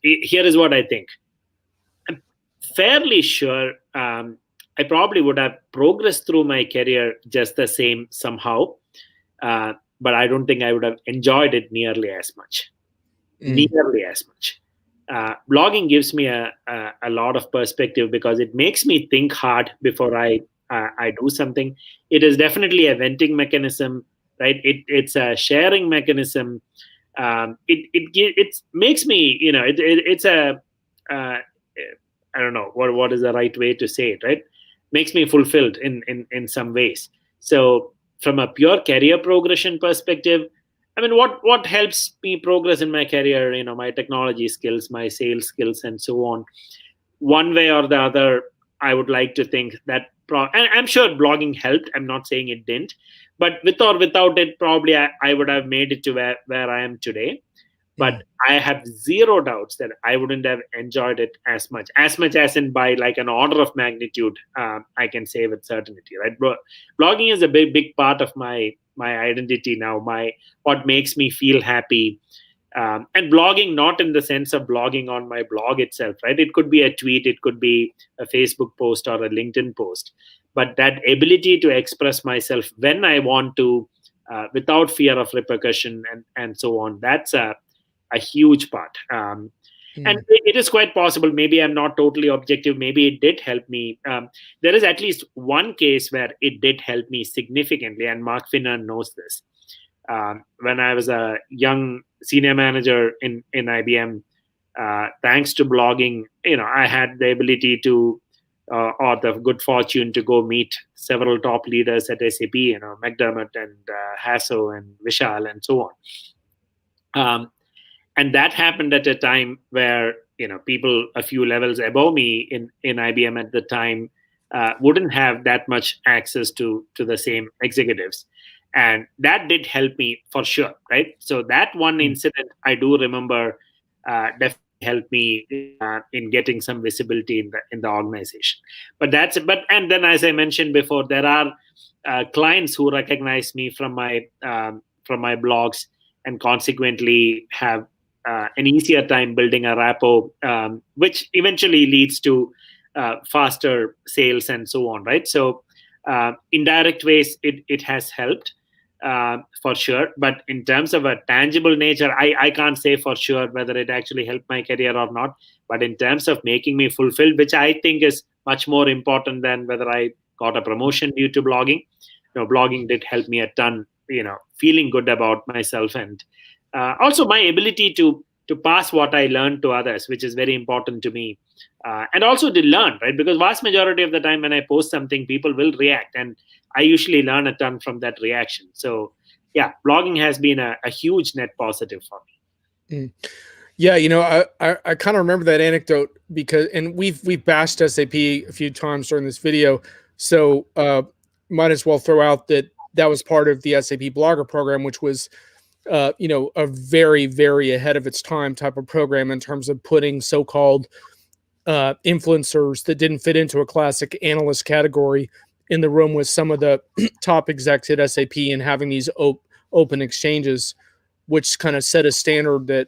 Here is what I think. I'm fairly sure I probably would have progressed through my career just the same somehow, but I don't think I would have enjoyed it nearly as much. Blogging gives me a lot of perspective because it makes me think hard before I do something. It is definitely a venting mechanism, right? It's a sharing mechanism. It makes me, it's a I don't know what is the right way to say it, right? Makes me fulfilled in some ways. So from a pure career progression perspective, I mean, what helps me progress in my career, my technology skills, my sales skills, and so on. One way or the other, I would like to think that, and I'm sure blogging helped. I'm not saying it didn't, but with or without it, probably I would have made it to where I am today. But I have zero doubts that I wouldn't have enjoyed it as much as in by like an order of magnitude. I can say with certainty, right? Blogging is a big part of my identity now. What makes me feel happy. And blogging, not in the sense of blogging on my blog itself, right? It could be a tweet, it could be a Facebook post or a LinkedIn post, but that ability to express myself when I want to, without fear of repercussion and so on, that's a huge part. And it is quite possible, maybe I'm not totally objective, maybe it did help me. There is at least one case where it did help me significantly, and Mark Finnan knows this. When I was a young senior manager in IBM, thanks to blogging, I had the ability to, or the good fortune to go meet several top leaders at SAP, McDermott and Hasso and Vishal and so on. And that happened at a time where people a few levels above me in IBM at the time wouldn't have that much access to the same executives. And that did help me for sure, right? So that one incident I do remember definitely helped me in getting some visibility in the organization. And then, as I mentioned before, there are clients who recognize me from my blogs, and consequently have an easier time building a rapport, which eventually leads to faster sales and so on, right? So indirect ways, it has helped for sure. But in terms of a tangible nature, I can't say for sure whether it actually helped my career or not. But in terms of making me fulfilled, which I think is much more important than whether I got a promotion due to blogging, blogging did help me a ton, feeling good about myself, and also my ability to pass what I learned to others, which is very important to me. And also to learn, right? Because vast majority of the time when I post something, people will react, and I usually learn a ton from that reaction. So yeah, blogging has been a huge net positive for me. Yeah, I kind of remember that anecdote and we've bashed SAP a few times during this video, so might as well throw out that was part of the SAP Blogger program, which was a very, very ahead of its time type of program in terms of putting so-called influencers that didn't fit into a classic analyst category in the room with some of the top execs at SAP, and having these open exchanges, which kind of set a standard that,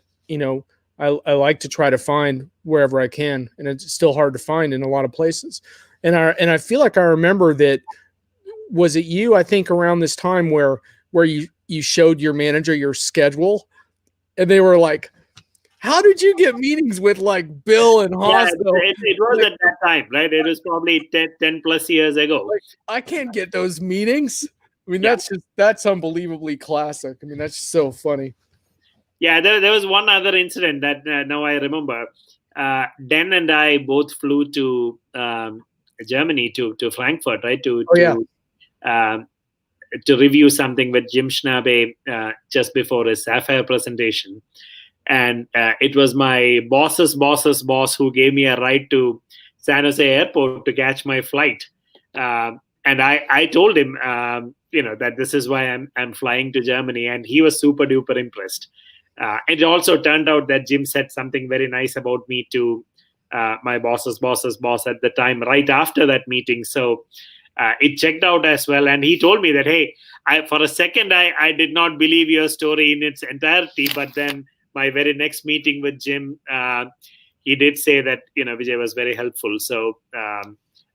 I like to try to find wherever I can. And it's still hard to find in a lot of places. And I feel like I remember that, was it you, I think, around this time where you showed your manager your schedule, and they were like, how did you get meetings with like Bill and Haas? Yeah, it was at that time, right? It was probably 10 plus years ago. Like, I can't get those meetings. I mean, that's unbelievably classic. I mean, that's so funny. Yeah, there was one other incident that now I remember. Dan and I both flew to Germany, to Frankfurt, right? To review something with Jim Schnabe just before his Sapphire presentation. And it was my boss's boss who gave me a ride to San Jose Airport to catch my flight. And I told him, that this is why I'm flying to Germany. And he was super duper impressed. It also turned out that Jim said something very nice about me to my boss's boss at the time, right after that meeting. So it checked out as well. And he told me that, hey, for a second, I did not believe your story in its entirety. But then my very next meeting with Jim, he did say that, Vijay was very helpful. So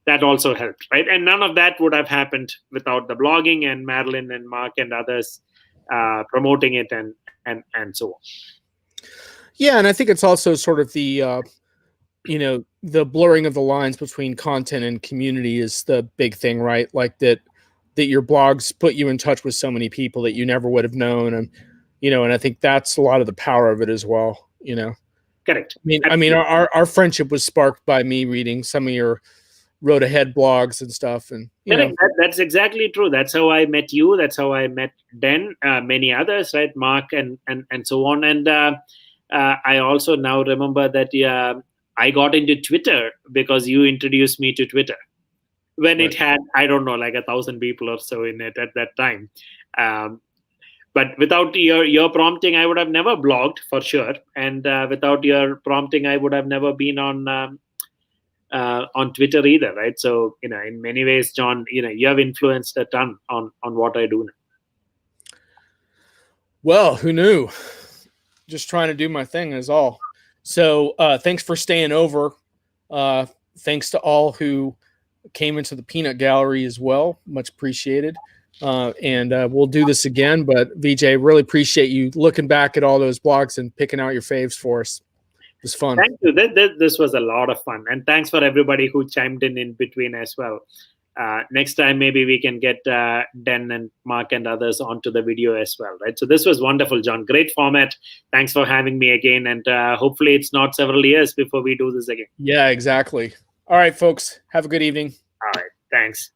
that also helped, right? And none of that would have happened without the blogging and Madeline and Mark and others promoting it and so on. Yeah, and I think it's also sort of the the blurring of the lines between content and community is the big thing, right? Like that your blogs put you in touch with so many people that you never would have known, and and I think that's a lot of the power of it as well. Correct. I mean, our friendship was sparked by me reading some of your road ahead blogs and stuff. And that's exactly true. That's how I met you. That's how I met Den, many others, right? Mark and so on. And I also now remember that I got into Twitter because you introduced me to Twitter when it had, I don't know, like 1,000 people or so in it at that time. But without your prompting, I would have never blogged for sure. And without your prompting, I would have never been on Twitter either, right? So, in many ways, John, you have influenced a ton on what I do now. Well, who knew? Just trying to do my thing is all. So thanks for staying over. Thanks to all who came into the peanut gallery as well. Much appreciated. And we'll do this again. But Vijay, really appreciate you looking back at all those blogs and picking out your faves for us. It was fun. Thank you. This was a lot of fun. And thanks for everybody who chimed in between as well. Next time, maybe we can get Den and Mark and others onto the video as well, right? So this was wonderful, John. Great format. Thanks for having me again. And hopefully it's not several years before we do this again. Yeah, exactly. All right, folks. Have a good evening. All right. Thanks.